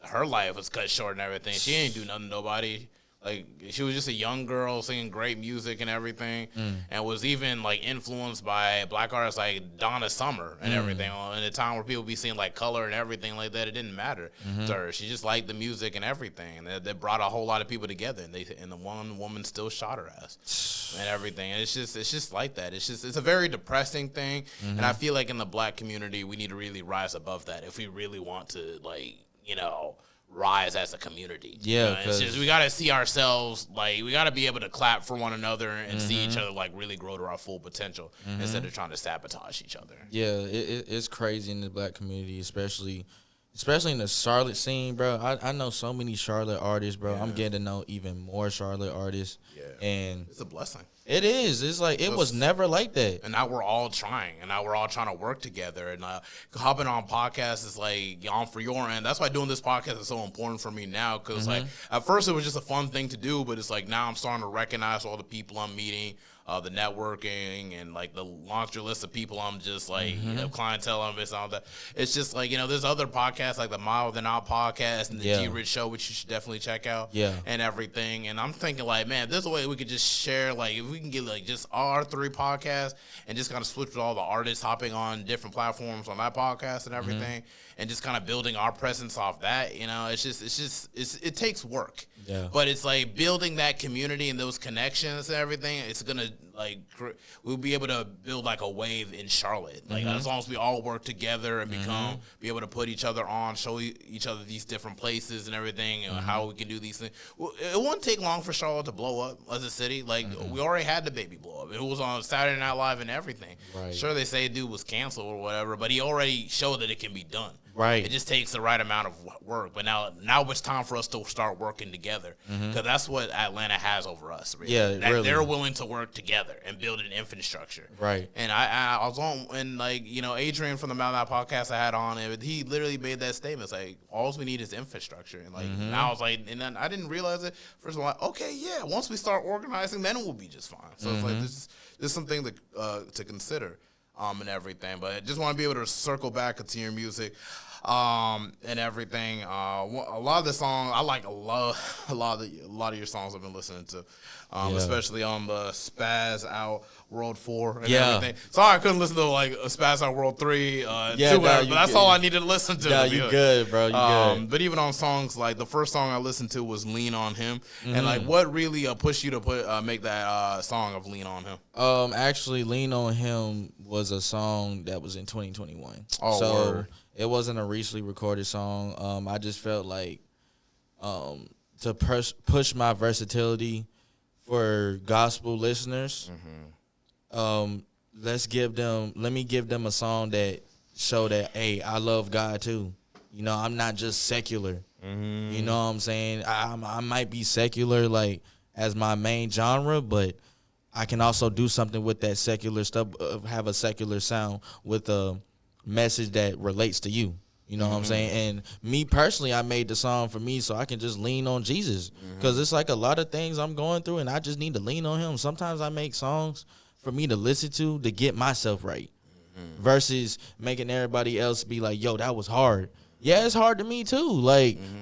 her life was cut short and everything. She ain't do nothing to nobody. Like, she was just a young girl singing great music and everything, and was even like influenced by black artists like Donna Summer and everything. In a time where people be seeing like color and everything like that, it didn't matter to her. She just liked the music and everything, and that brought a whole lot of people together. And the one woman still shot her ass and everything. And it's just like that. It's a very depressing thing, and I feel like in the black community we need to really rise above that if we really want to, like, you know, rise as a community. Yeah, you know? It's just we gotta see ourselves, like, we gotta be able to clap for one another and see each other like really grow to our full potential instead of trying to sabotage each other. Yeah, it's crazy in the black community, especially in the Charlotte scene, bro. I know so many Charlotte artists, bro. I'm getting to know even more Charlotte artists. Yeah, and it's a blessing. It is. It's like it was never like that. And now we're all trying, to work together. And hopping on podcasts is like on for your end. That's why doing this podcast is so important for me now. Because like at first it was just a fun thing to do, but it's like now I'm starting to recognize all the people I'm meeting, the networking, and like the laundry list of people I'm just like, you know, clientele I'm missing, all that. It's just like, you know, there's other podcasts like the Mile Than Out podcast and the G Rich Show, which you should definitely check out. And everything. And I'm thinking like, man, there's a way we could just share, like, if we can get like just our 3 podcasts and just kind of switch with all the artists hopping on different platforms on that podcast and everything, and just kind of building our presence off that. You know, it takes work. Yeah. But it's like building that community and those connections and everything. It's gonna, like, we'll be able to build like a wave in Charlotte. Like, as long as we all work together and be able to put each other on, show each other these different places and everything, and how we can do these things. Well, it won't take long for Charlotte to blow up as a city. Like, we already had the baby blow up. It was on Saturday Night Live and everything. Right. Sure, they say dude was canceled or whatever, but he already showed that it can be done. Right. It just takes the right amount of work. But now it's time for us to start working together, because that's what Atlanta has over us. Really. Yeah, really. They're willing to work together and build an infrastructure. Right. And I was on, and Adrian from the Mount Out podcast I had on, and he literally made that statement. It's like, all we need is infrastructure. And and I was like, and then I didn't realize it. First of all, okay, yeah, once we start organizing, then we'll be just fine. So it's like, there's something to consider. And everything, but I just want to be able to circle back to your music, and everything. A lot of the songs I like. A lot of your songs I've been listening to, especially on the Spaz Out World 4 and everything. Sorry, I couldn't listen to Spaz Out World 3, but that's all I needed to listen to. Yeah, you good, bro. You good. But even on songs like the first song I listened to was "Lean on Him," and what really pushed you to make that song of "Lean on Him"? Actually, "Lean on Him" was a song that was in 2021. Oh, so word. It wasn't a recently recorded song. I just felt like to push my versatility for gospel listeners. Let me give them a song that show that, hey, I love God too. I'm not just secular. You know what I'm saying? I might be secular as my main genre, but I can also do something with that secular stuff, have a secular sound with a message that relates to you. You know what I'm saying? And me personally, I made the song for me so I can just lean on Jesus, because it's like a lot of things I'm going through and I just need to lean on him. Sometimes I make songs for me to listen to get myself right, versus making everybody else be like, yo, that was hard. Yeah, it's hard to me too.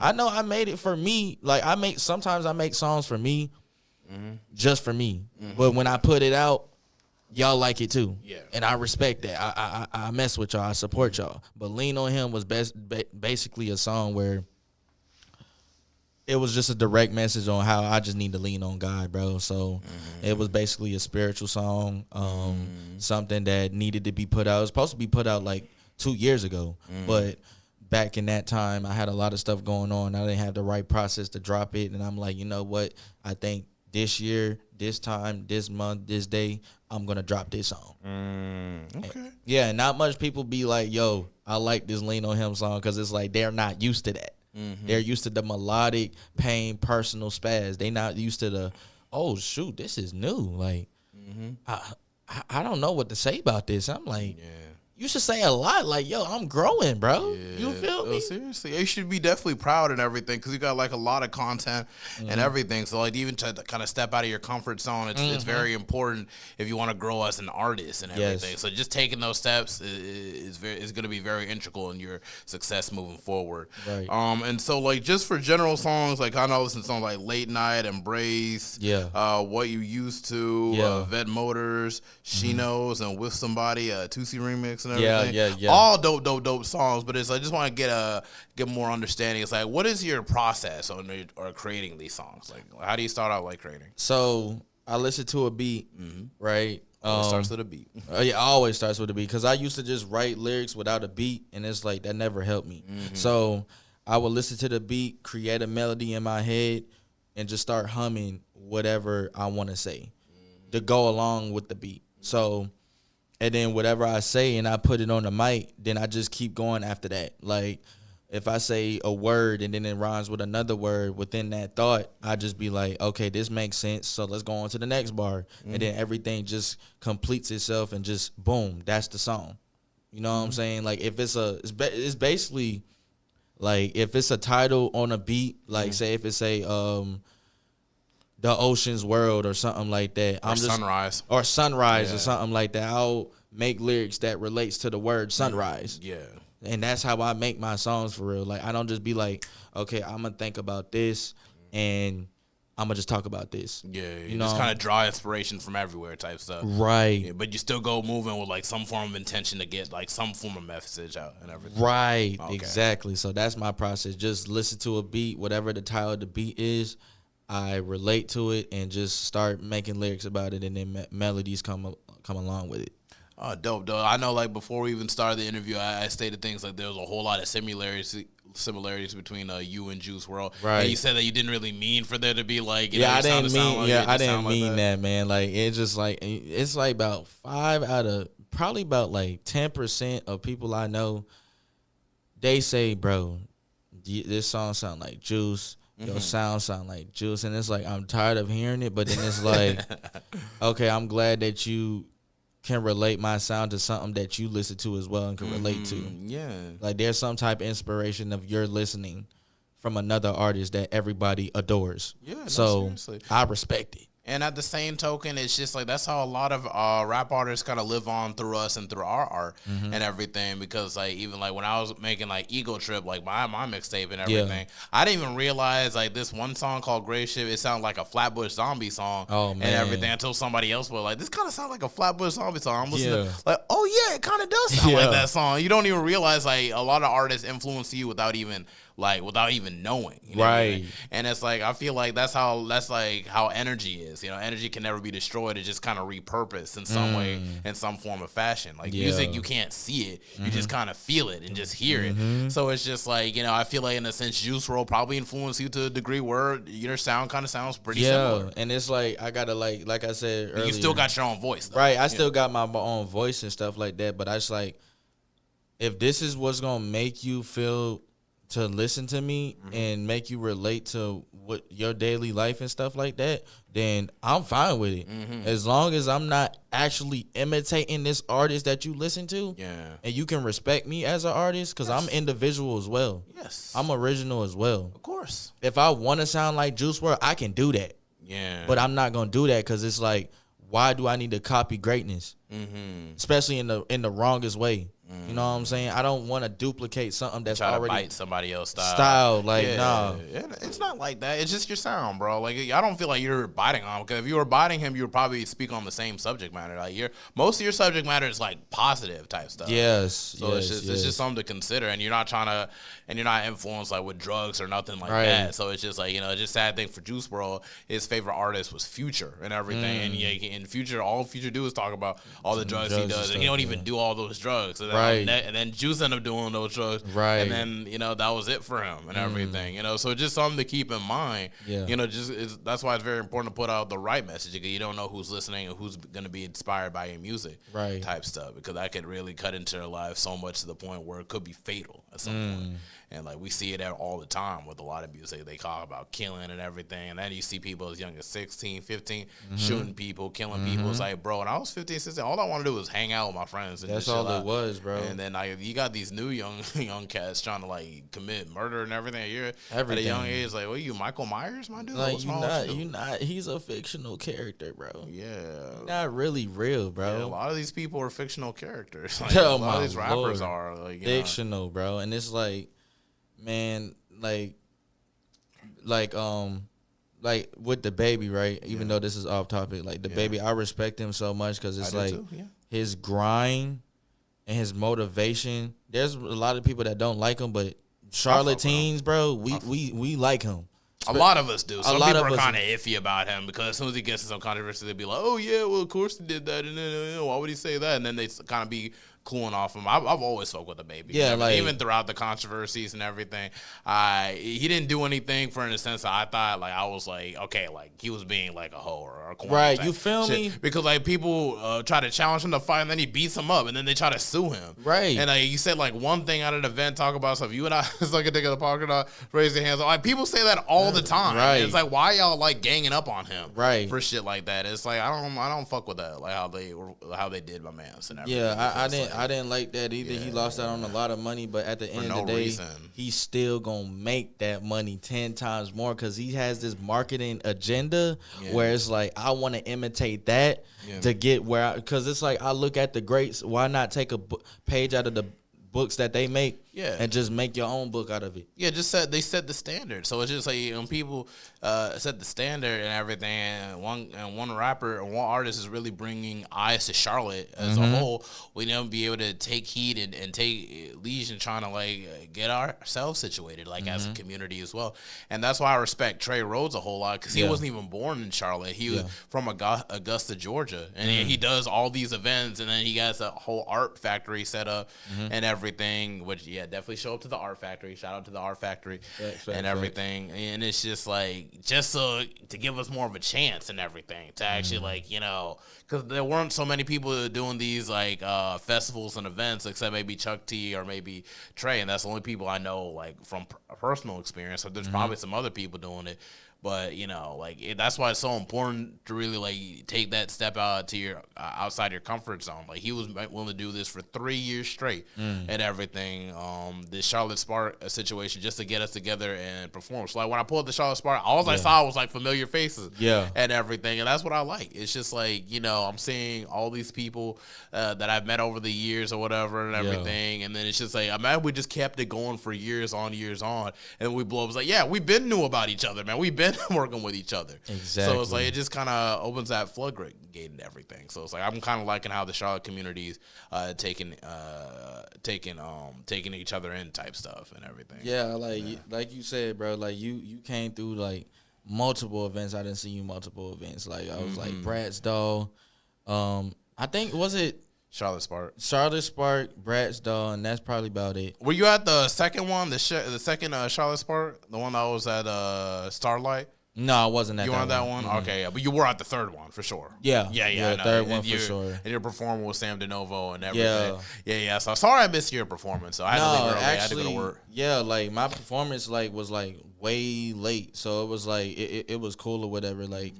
I know I made it for me. Sometimes I make songs for me, just for me. But when I put it out, y'all like it too. Yeah. And I respect that. I mess with y'all. I support y'all. But "Lean on Him" was basically a song where it was just a direct message on how I just need to lean on God, bro. So it was basically a spiritual song, something that needed to be put out. It was supposed to be put out 2 years ago, but back in that time, I had a lot of stuff going on. I didn't have the right process to drop it, and I'm like, you know what? I think this year, this time, this month, this day, I'm going to drop this song. Okay. Yeah, not much people be like, yo, I like this "Lean on Him" song, because it's like they're not used to that. They're used to the melodic, pain, personal spaz. They not used to the, oh, shoot, this is new. I don't know what to say about this. I'm like, you should say a lot. Yo, I'm growing, bro. Yeah. You feel me? Seriously, you should be definitely proud and everything, because you got a lot of content and everything. So even to kind of step out of your comfort zone, it's very important if you want to grow as an artist and everything. Yes. So just taking those steps is going to be very integral in your success moving forward. Right. And so just for general songs, I know listen to songs like "Late Night," "Embrace," "What You Used to," "Vet Motors," "She Knows," and "With Somebody," Tusi remix. And everything. Yeah. All dope songs, but I just want to get more understanding. It's what is your process on or creating these songs? How do you start out creating? So I listen to a beat, right? It starts with a beat. Yeah, always starts with a beat, because I used to just write lyrics without a beat, and it's that never helped me. So I would listen to the beat, create a melody in my head, and just start humming whatever I want to say to go along with the beat. So, and then whatever I say and I put it on the mic, then I just keep going after that. If I say a word and then it rhymes with another word within that thought, I just be like, okay, this makes sense, so let's go on to the next bar. And then everything just completes itself and just boom, that's the song. You know what I'm saying? If it's basically if it's a title on a beat, say if it's The Ocean's World or something like that. Or Sunrise or something like that. I'll make lyrics that relates to the word sunrise. Yeah. And that's how I make my songs for real. I don't just be like, okay, I'm going to think about this and I'm going to just talk about this. Yeah. You just kind of draw inspiration from everywhere type stuff. Right. Yeah, but you still go moving with some form of intention to get some form of message out and everything. Right. Okay. Exactly. So that's my process. Just listen to a beat, whatever the title of the beat is. I relate to it and just start making lyrics about it, and then melodies come along with it. Oh, dope. I know, before we even started the interview, I stated things there was a whole lot of similarities between you and Juice WRLD. Right. And you said that you didn't really mean for there to be I didn't mean that, man. It's just it's about 5 out of probably about 10% of people I know they say, bro, this song sound like Juice. Your sound sound like Juice. And it's like, I'm tired of hearing it. But then it's like, okay, I'm glad that you can relate my sound to something that you listen to as well and can relate to. Yeah. Like, there's some type of inspiration of your listening from another artist that everybody adores. Yeah, no, so seriously. I respect it. And at the same token, it's just like that's how a lot of rap artists kind of live on through us and through our art and everything. Because like even like when I was making like Ego Trip, like my mixtape and everything, I didn't even realize like this one song called Grave Ship, it sounded like a Flatbush Zombie song and everything until somebody else was like, this kind of sounds like a Flatbush Zombie song. I'm listening to, like, oh yeah, it kind of does sound like that song. You don't even realize like a lot of artists influence you without even knowing, you know right? I mean? And it's like I feel like that's like how energy is. You know, energy can never be destroyed. It just kind of repurposed in some way, in some form of fashion. Like music, you can't see it, you just kind of feel it and just hear it. So it's just like, you know, I feel like in a sense, Juice WRLD probably influenced you to a degree where your sound kind of sounds pretty similar. And it's like I gotta like I said earlier, you still got your own voice, though. Right? I still got my own voice and stuff like that. But I just like, if this is what's gonna make you feel to listen to me and make you relate to what your daily life and stuff like that, then I'm fine with it. As long as I'm not actually imitating this artist that you listen to, and you can respect me as an artist, because I'm individual as well. I'm original as well. Of course. If I want to sound like Juice WRLD, I can do that. But I'm not gonna do that because it's like, why do I need to copy greatness? Especially in the wrongest way. You know what I'm saying? I don't want to duplicate something that's already bite somebody else's style. Like, nah. It's not like that. It's just your sound, bro. Like, I don't feel like you're biting on him, because if you were biting him, you would probably speak on the same subject matter. Like, most of your subject matter is like positive type stuff. So it's just something to consider, and you're not influenced like with drugs or nothing like that. So it's just like, you know, just sad thing for Juice WRLD. His favorite artist was Future and everything, and in Future, all Future do is talk about all the drugs he does, and he don't even do all those drugs. So and then Juice ended up doing those drugs, and then, you know, that was it for him and everything, you know. So just something to keep in mind, you know. That's why it's very important to put out the right message, because you don't know who's listening and who's going to be inspired by your music, type stuff, because that could really cut into their life so much to the point where it could be fatal at some point. And like we see it all the time with a lot of music. They talk about killing and everything, and then you see people as young as 16, 15 shooting people, killing people. It's like, bro, when I was 15, 16, all I wanted to do was hang out with my friends. And that's all it was, bro. And then you got these new young cats trying to like commit murder and everything. You're at a young age, like, what are you, Michael Myers, my dude? Like, you not. He's a fictional character, bro. Yeah, not really real, bro. Yeah, a lot of these people are fictional characters. Like, a lot of these rappers are like fictional, bro. And it's like, man, like with the baby, right? Even though this is off topic, like the baby, I respect him so much because it's like his grind and his motivation. There's a lot of people that don't like him, but charlatans, bro, we like him. A lot of us do. Some people are kind of iffy about him, because as soon as he gets in some controversy, they'll be like, oh yeah, well of course he did that, and then why would he say that? And then they kind of be cooling off him. I've always fucked with the baby. Yeah, like, even throughout the controversies and everything, he didn't do anything for in the sense that I thought, like, I was like, okay, like he was being like a hoe or a corny right. You feel me? Because like people try to challenge him to fight, and then he beats him up, and then they try to sue him. Right. And you said like one thing out of the event, talk about stuff. You and I, it's like a nigga in the parking lot, raise their hands. Like people say that all the time. Right. And it's like, why y'all like ganging up on him? Right. For shit like that. It's like I don't fuck with that. Like how they did my man's and everything. Yeah, I didn't like that either. He lost out on a lot of money, but at the end of the day, he's still gonna make that money 10 times more, because he has this marketing agenda where it's like, I want to imitate that to get where, because it's like, I look at the greats, why not take a page out of the books that they make and just make your own book out of it? Yeah, they set the standard. So it's just like when people set the standard and everything, and one rapper or one artist is really bringing eyes to Charlotte as a whole, we never be able to take heed and take leash and trying to like get ourselves situated like as a community as well. And that's why I respect Trey Rhodes a whole lot, because he wasn't even born in Charlotte. He was from Augusta, Georgia, and he does all these events, and then he has a whole art factory set up and everything, which definitely show up to the Art Factory. Shout out to the Art Factory and everything. And it's just like, just so to give us more of a chance and everything to actually like, you know, because there weren't so many people doing these like festivals and events except maybe Chuck T or maybe Trey, and that's the only people I know like from personal experience. So there's probably some other people doing it. But, you know, like, that's why it's so important to really, like, take that step out to your outside your comfort zone. Like, he was willing to do this for 3 years straight and everything. The Charlotte Spark situation just to get us together and perform. So, like, when I pulled the Charlotte Spark, all I saw was, like, familiar faces and everything. And that's what I like. It's just, like, you know, I'm seeing all these people that I've met over the years or whatever and everything. And then it's just, like, imagine we just kept it going for years on. And we blow up. It's like, yeah, we've been knew about each other, man. We've been working with each other. Exactly. So it's like it just kind of opens that floodgate and everything. So it's like I'm kind of liking how the Charlotte community's taking each other in type stuff and everything. Yeah, like you said, bro. Like you came through like multiple events. I didn't see you multiple events. Like I was like Brad's Doll. I think was it Charlotte Spark, Brad's Doll, and that's probably about it. Were you at the second one, the second Charlotte Spark, the one that was at Starlight? No, I wasn't at that one. You were on that one? Mm-hmm. Okay, yeah. But you were at the third one for sure. Yeah. The third one for sure. And your performer was Sam Dinovo and everything. Yeah. So sorry I missed your performance. So I had to leave early. I had to go to work. Yeah, like my performance like was like way late. So it was like it was cool or whatever. Like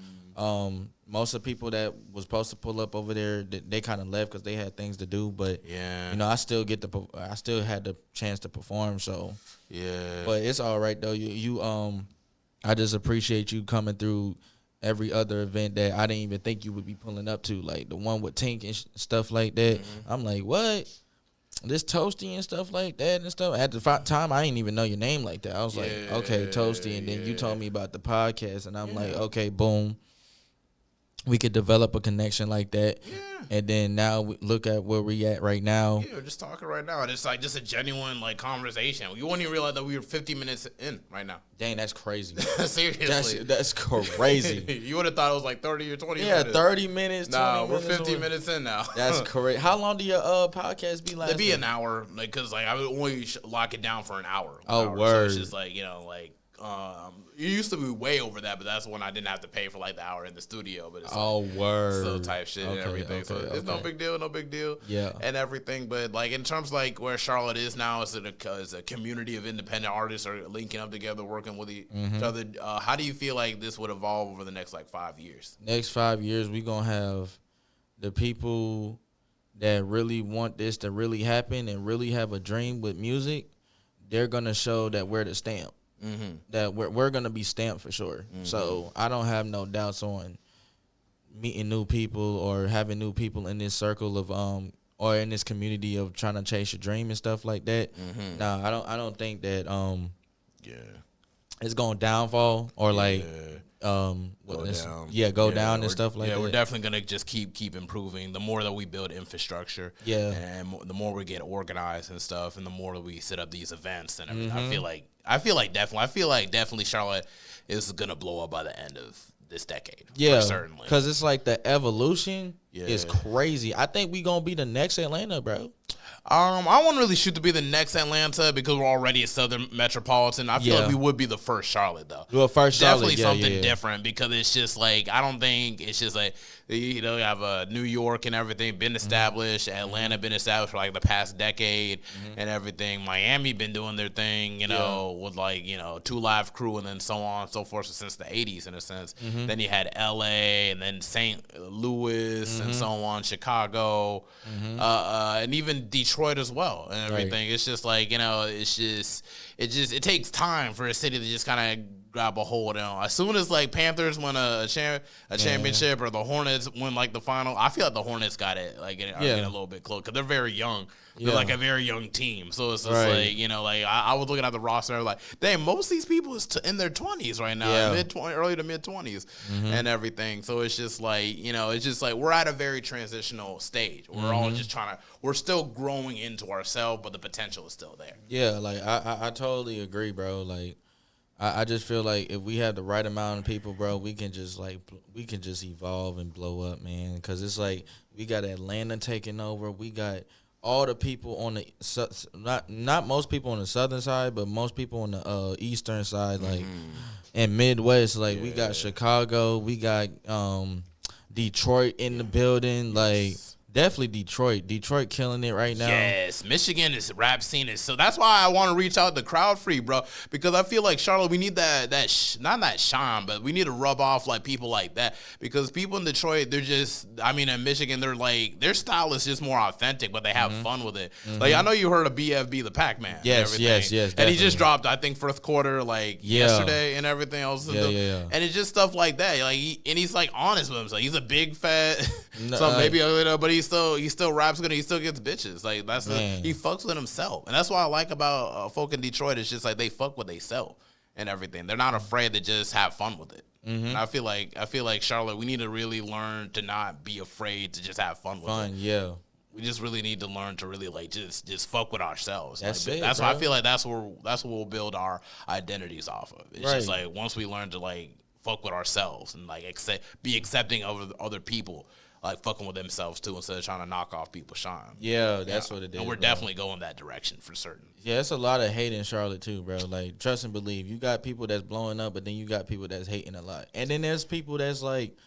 most of the people that was supposed to pull up over there, they kind of left because they had things to do. But you know, I still had the chance to perform. So but it's all right though. You I just appreciate you coming through every other event that I didn't even think you would be pulling up to, like the one with Tink and stuff like that. I'm like, what? This Toasty and stuff like that and stuff. At the time, I didn't even know your name like that. I was like, okay, Toasty. And then you told me about the podcast, and I'm like, okay, boom. We could develop a connection like that. And then now we look at where we at right now. Yeah, we're just talking right now. It's like just a genuine like conversation. You wouldn't even realize that we were 50 minutes in right now. Dang, that's crazy. Seriously. That's crazy. You would have thought it was like 30 or 20 minutes. Yeah, 30 minutes, 20 minutes. We're 50 minutes in now. That's correct. How long do your podcast be lasting? It'd be an hour, like, because like, I would only lock it down for an hour. Word. So it's just like, you know, like, it used to be way over that, but that's when I didn't have to pay for like the hour in the studio. But it's word. So type shit and everything. So it's no big deal. Yeah. And everything. But like in terms of like where Charlotte is now, is a community of independent artists are linking up together, working with each other. How do you feel like this would evolve over the next like 5 years? Next 5 years, we gonna have the people that really want this to really happen and really have a dream with music. They're gonna show that we're the stamp. That we're gonna be stamped for sure. So I don't have no doubts on meeting new people or having new people in this circle of or in this community of trying to chase your dream and stuff like that. Nah, I don't think that it's gonna downfall or like go down and stuff like that. Yeah, we're definitely gonna just keep improving. The more that we build infrastructure, and the more we get organized and stuff, and the more that we set up these events and everything. I feel like definitely Charlotte is gonna blow up by the end of this decade. Yeah, certainly. Because it's like the evolution is crazy. I think we gonna be the next Atlanta, bro. I wouldn't really shoot to be the next Atlanta because we're already a Southern metropolitan. I feel like we would be the first Charlotte, though. Well, first Charlotte, definitely something different because it's just like I don't think it's just like you know you have New York and everything been established, Atlanta been established for like the past decade and everything. Miami been doing their thing, you know, with like you know 2 Live Crew and then so on and so forth since the '80s in a sense. Then you had L.A. and then St. Louis and so on, Chicago, and even Detroit as well and everything. It's just like you know, it takes time for a city to just kind of grab a hold on. As soon as like Panthers win a championship or the Hornets win like the final, I feel like the Hornets got it like getting a little bit close because they're very young. They're like a very young team, so it's just like you know, like I was looking at the roster, like, dang, most of these people is in their 20s right now, early to mid 20s, and everything. So it's just like you know, it's just like we're at a very transitional stage. We're all just we're still growing into ourselves, but the potential is still there. Yeah, like I totally agree, bro. Like I just feel like if we have the right amount of people, bro, we can just evolve and blow up, man. Because it's like we got Atlanta taking over, we got all the people on the not most people on the southern side, but most people on the eastern side, like and Midwest. Like we got Chicago, we got Detroit in the building, like. Definitely Detroit. Detroit killing it right now. Yes, Michigan is rap scene is so that's why I want to reach out to Crowd Free, bro. Because I feel like Charlotte, we need that not that shine, but we need to rub off like people like that. Because people in Detroit, they're just, I mean, in Michigan, they're like their style is just more authentic, but they have fun with it. Like I know you heard of BFB the Pac-Man. Yes, yes. Definitely. And he just dropped, I think, first quarter like yesterday and everything else. And it's just stuff like that. Like he's like honest with himself. He's a big fat, so maybe a little, but he still raps good and he still gets bitches. Like that's he fucks with himself. And that's what I like about folk in Detroit. It's just like they fuck what they sell and everything. They're not afraid to just have fun with it. And I feel like Charlotte, we need to really learn to not be afraid to just have fun with it. Yeah. We just really need to learn to really like just fuck with ourselves. That's like, it. That's bro. why I feel like that's what we'll build our identities off of. It's just like once we learn to like fuck with ourselves and like be accepting of other people. Like fucking with themselves too instead of trying to knock off people's shine. Yeah, that's what it is. And we're definitely going that direction for certain. Yeah, it's a lot of hate in Charlotte too, bro. Like trust and believe. You got people that's blowing up, but then you got people that's hating a lot. And then there's people that's like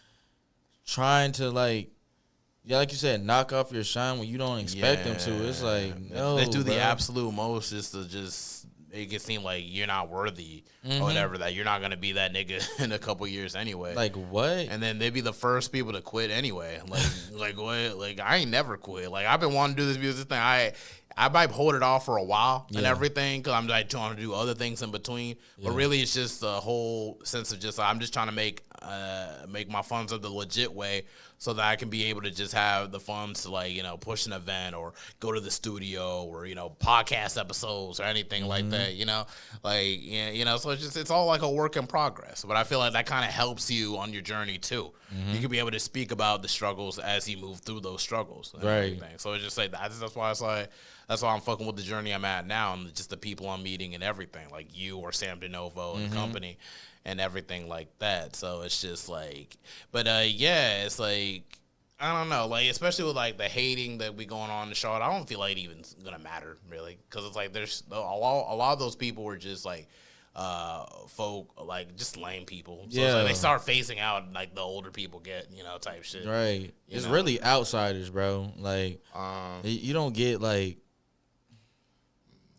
trying to like you said, knock off your shine when you don't expect them to. It's like no, they do bro. the absolute most just to make it seem like you're not worthy or whatever, that you're not going to be that nigga in a couple years anyway. Like, what? And then they be the first people to quit anyway. Like what? Like, I ain't never quit. Like, I've been wanting to do this music thing. I might hold it off for a while and everything because I'm like trying to do other things in between. But really, it's just the whole sense of just I'm just trying to make my funds up the legit way so that I can be able to just have the funds to like, push an event or go to the studio or, podcast episodes or anything like that, like, so it's all like a work in progress. But I feel like that kind of helps you on your journey too. You can be able to speak about the struggles as you move through those struggles. And everything. So it's just like, that's why it's like, that's why I'm fucking with the journey I'm at now and just the people I'm meeting and everything, like you or Sam Dinovo and the company and everything like that. So it's just like, but it's like, I don't know, like especially with like the hating that be going on in the show, I don't feel like it even gonna matter really, because it's like there's a lot of those people were just like folk, like just lame people. So it's like they start phasing out like the older people get, type shit. Right. It's really outsiders, bro. Like you don't get like,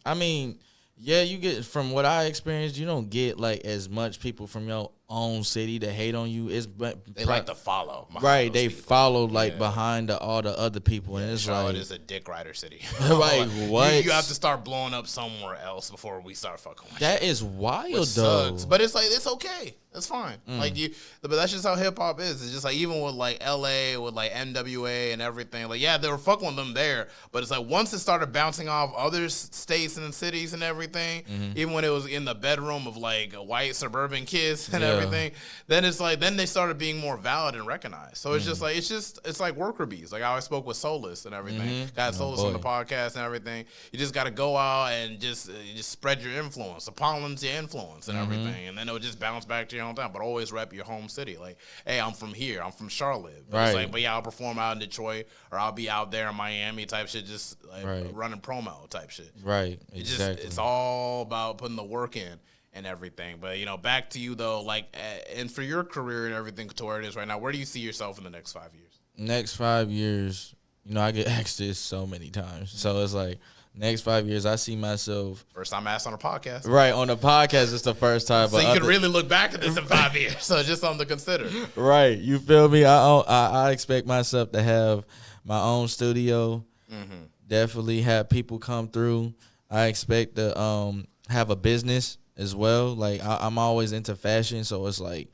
I mean, yeah, you get, from what I experienced, you don't get like as much people from your own city to hate on you. They like to follow. Right, they people. Follow like behind all the other people, and it's Charlotte like is a dick rider city. Right, what? You have to start blowing up somewhere else before we start fucking with that. Is wild though. Sucks. But it's like it's okay. It's fine. Like but that's just how hip hop is. It's just like even with like LA, with like NWA and everything. Like they were fucking with them there, but it's like once it started bouncing off other states and cities and everything, even when it was in the bedroom of like white suburban kids and everything, then it's like then they started being more valid and recognized. So it's just like it's like worker bees. Like I always spoke with Solus and everything. Got Solus on the podcast and everything. You just got to go out and just spread your influence, the pollen's your influence and everything, and then it'll just bounce back to your own time, but always rep your home city. Like, hey, I'm from here. I'm from Charlotte. But it's like, but I'll perform out in Detroit or I'll be out there in Miami type shit, just like running promo type shit. Right. Exactly. It's all about putting the work in and everything. But, back to you though, like, and for your career and everything to where it is right now, where do you see yourself in the next 5 years? Next 5 years, I get asked this so many times. So it's like, next 5 years, I see myself. First time asked on a podcast. Right, on a podcast, it's the first time. So you can really look back at this in 5 years. So just something to consider. Right, you feel me? I expect myself to have my own studio. Definitely have people come through. I expect to have a business as well. Like I'm always into fashion, so it's like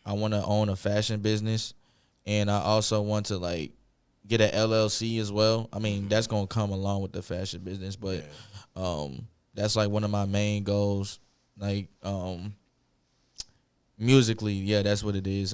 I want to own a fashion business, and I also want to like get an LLC as well. I mean, that's gonna come along with the fashion business, but that's like one of my main goals. Like musically, that's what it is.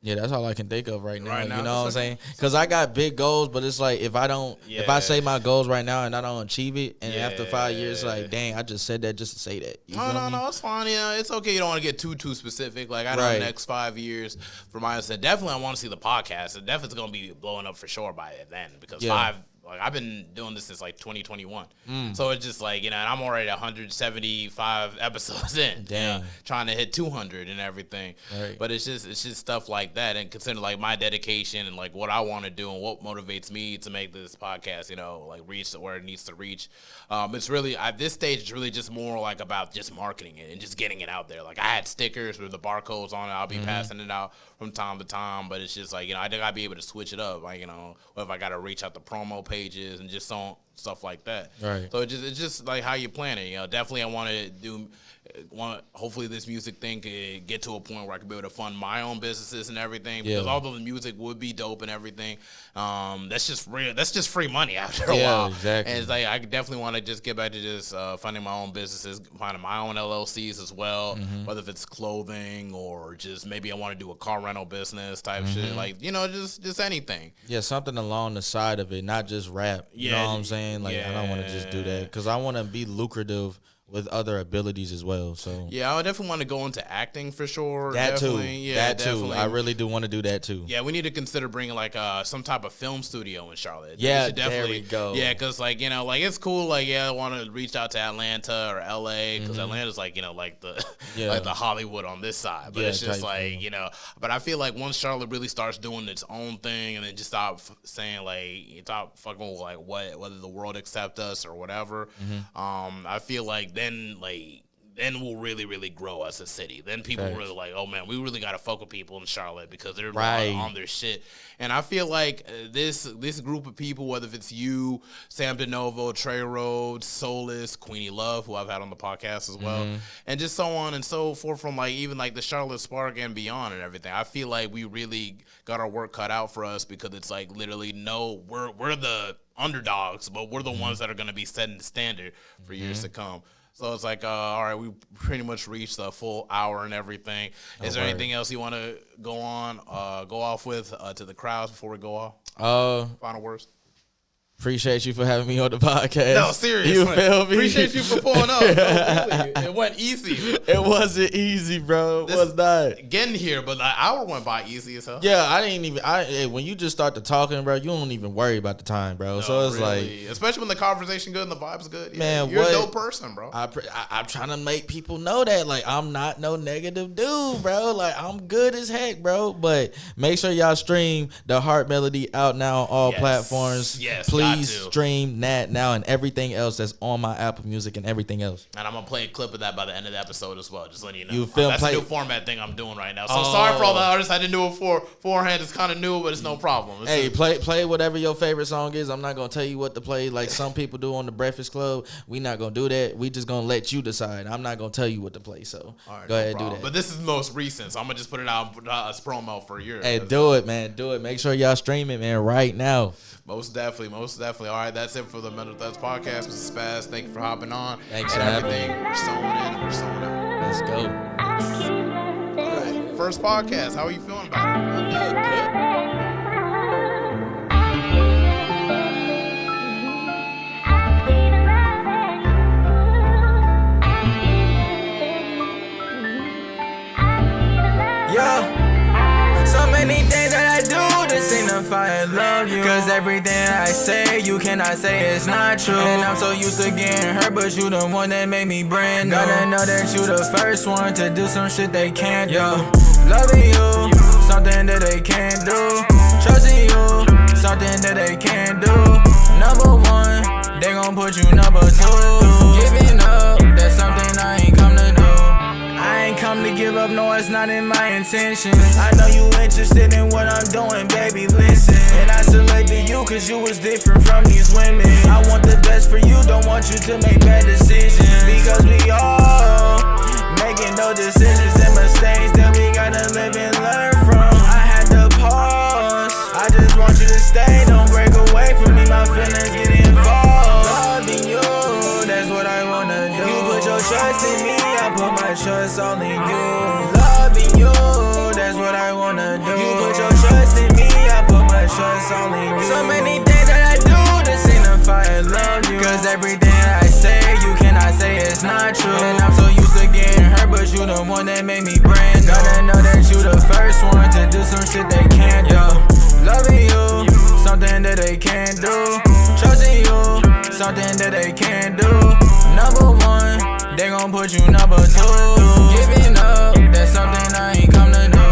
Yeah, that's all I can think of right now. You know what I'm saying? Because I got big goals, but it's like if I say my goals right now and I don't achieve it, and after 5 years, like, dang, I just said that just to say that. No, it's fine. Yeah, it's okay. You don't want to get too specific. Like, I know the next 5 years, for my instance, definitely I want to see the podcast. It definitely going to be blowing up for sure by then because like I've been doing this since like 2021. So it's just like, and I'm already 175 episodes in. Damn. Trying to hit 200 and everything. Right. But it's just stuff like that. And consider like my dedication and like what I want to do and what motivates me to make this podcast, like reach where it needs to reach. It's really, at this stage, it's really just more like about just marketing it and just getting it out there. Like I had stickers with the barcodes on it. I'll be passing it out from time to time, but it's just like, I think I'd be able to switch it up. Like, if I got to reach out the promo pages and just stuff like that. Right. So it's just like how you plan it. Definitely I hopefully this music thing could get to a point where I could be able to fund my own businesses and everything. Because although the music would be dope and everything, that's just free money after a while. Exactly. And it's like I definitely want to just get back to just funding my own businesses, finding my own LLCs as well, whether if it's clothing or just maybe I want to do a car rental business type shit. Like, just anything. Yeah, something along the side of it, not just rap. You know what I'm saying? Like, I don't want to just do that because I want to be lucrative with other abilities as well. So I would definitely want to go into acting for sure. That too. I really do want to do that too. Yeah, we need to consider bringing like some type of film studio in Charlotte. Yeah, there we go. Yeah, because like like it's cool. Like I want to reach out to Atlanta or LA because Atlanta's like like the like the Hollywood on this side. But it's just like But I feel like once Charlotte really starts doing its own thing and then just stop saying like stop fucking with like whether the world accept us or whatever. I feel like then we'll really, really grow as a city. Then people really like, oh man, we really got to fuck with people in Charlotte because they're on their shit. And I feel like this group of people, whether if it's you, Sam Dinovo, Trey Rhodes, Solus, Queenie Love, who I've had on the podcast as well, and just so on and so forth from like even like the Charlotte Spark and beyond and everything. I feel like we really got our work cut out for us because it's like literally we're the underdogs, but we're the ones that are going to be setting the standard for years to come. So it's like, all right, we pretty much reached the full hour and everything. Is there anything else you want to go off with to the crowds before we go off? Final words. Appreciate you for having me on the podcast. No, seriously. You feel me? Appreciate you for pulling up. It went easy. It wasn't easy, bro. It was not. Getting here, but the hour went by easy as hell. Yeah, I didn't even. When you just start to talking, bro, you don't even worry about the time, bro. No, so it's really. Especially when the conversation good and the vibe's good. Man, you're a dope person, bro. I'm trying to make people know that. Like, I'm not no negative dude, bro. Like, I'm good as heck, bro. But make sure y'all stream the Heart Melody out now on all platforms. Yes, please stream that now and everything else that's on my Apple Music and everything else. And I'm gonna play a clip of that by the end of the episode as well. Just letting you know. That's a new format thing I'm doing right now. So sorry for all the artists I didn't do it beforehand. It's kind of new, but it's no problem. Play whatever your favorite song is. I'm not gonna tell you what to play like some people do on the Breakfast Club. We not gonna do that. We just gonna let you decide. I'm not gonna tell you what to play. So go ahead and do that. But this is most recent, so I'm gonna just put it out as promo for yours. Hey, do it, man. Do it. Make sure y'all stream it, man, right now. Most definitely. All right, that's it for the Mental Thugs podcast. Mr. Spaz, thank you for hopping on. Thanks for everything. We're sewing in and we're sewing out. Let's go. All right, first podcast. How are you feeling about it? I feel good. So many things that I do to signify I love you. Cause everything I say, you cannot say it's not true. And I'm so used to getting hurt, but you the one that made me brand new. Gotta know that you the first one to do some shit they can't do. Loving you, something that they can't do. Trusting you, something that they can't do. Number one, they gon' put you number two. Giving up, that's something I ain't come to do. I ain't come to give up, no, it's not in my intentions. I know you interested in what I'm doing, baby, listen. And I selected you cause you was different from these women. I want the best for you, don't want you to make bad decisions. Because we all making no decisions and mistakes that we gotta live and learn from. I had to pause, I just want you to stay, don't break away from me, my feelings get involved. Loving you, that's what I wanna do. You put your trust in me, I put my trust all in you. Loving you, that's what I wanna do. You put your trust in me, I put my trust only in you. So many things that I do to signify I love you. Cause everything I say, you cannot say it's not true. And I'm so used to getting hurt, but you the one that made me brand new. Gotta know that you the first one to do some shit they can't do. Loving you, something that they can't do. Trusting you, something that they can't do. Number one, they gon' put you number two. Giving up, that's something I ain't come to do.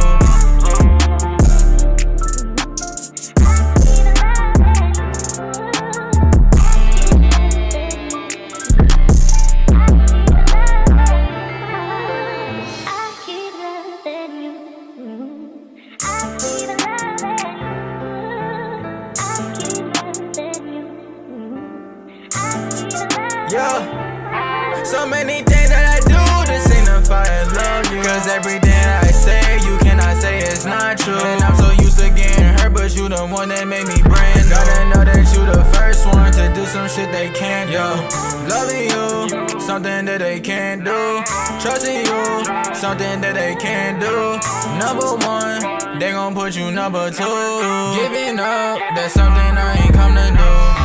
Yeah, so many things that I do to signify I love you. Cause everything I say, you cannot say it's not true. And I'm so used to getting hurt, but you the one that made me brand new. Gotta know that you the first one to do some shit they can't do. Loving you, something that they can't do. Trusting you, something that they can't do. Number one, they gon' put you number two. Giving up, that's something I ain't come to do.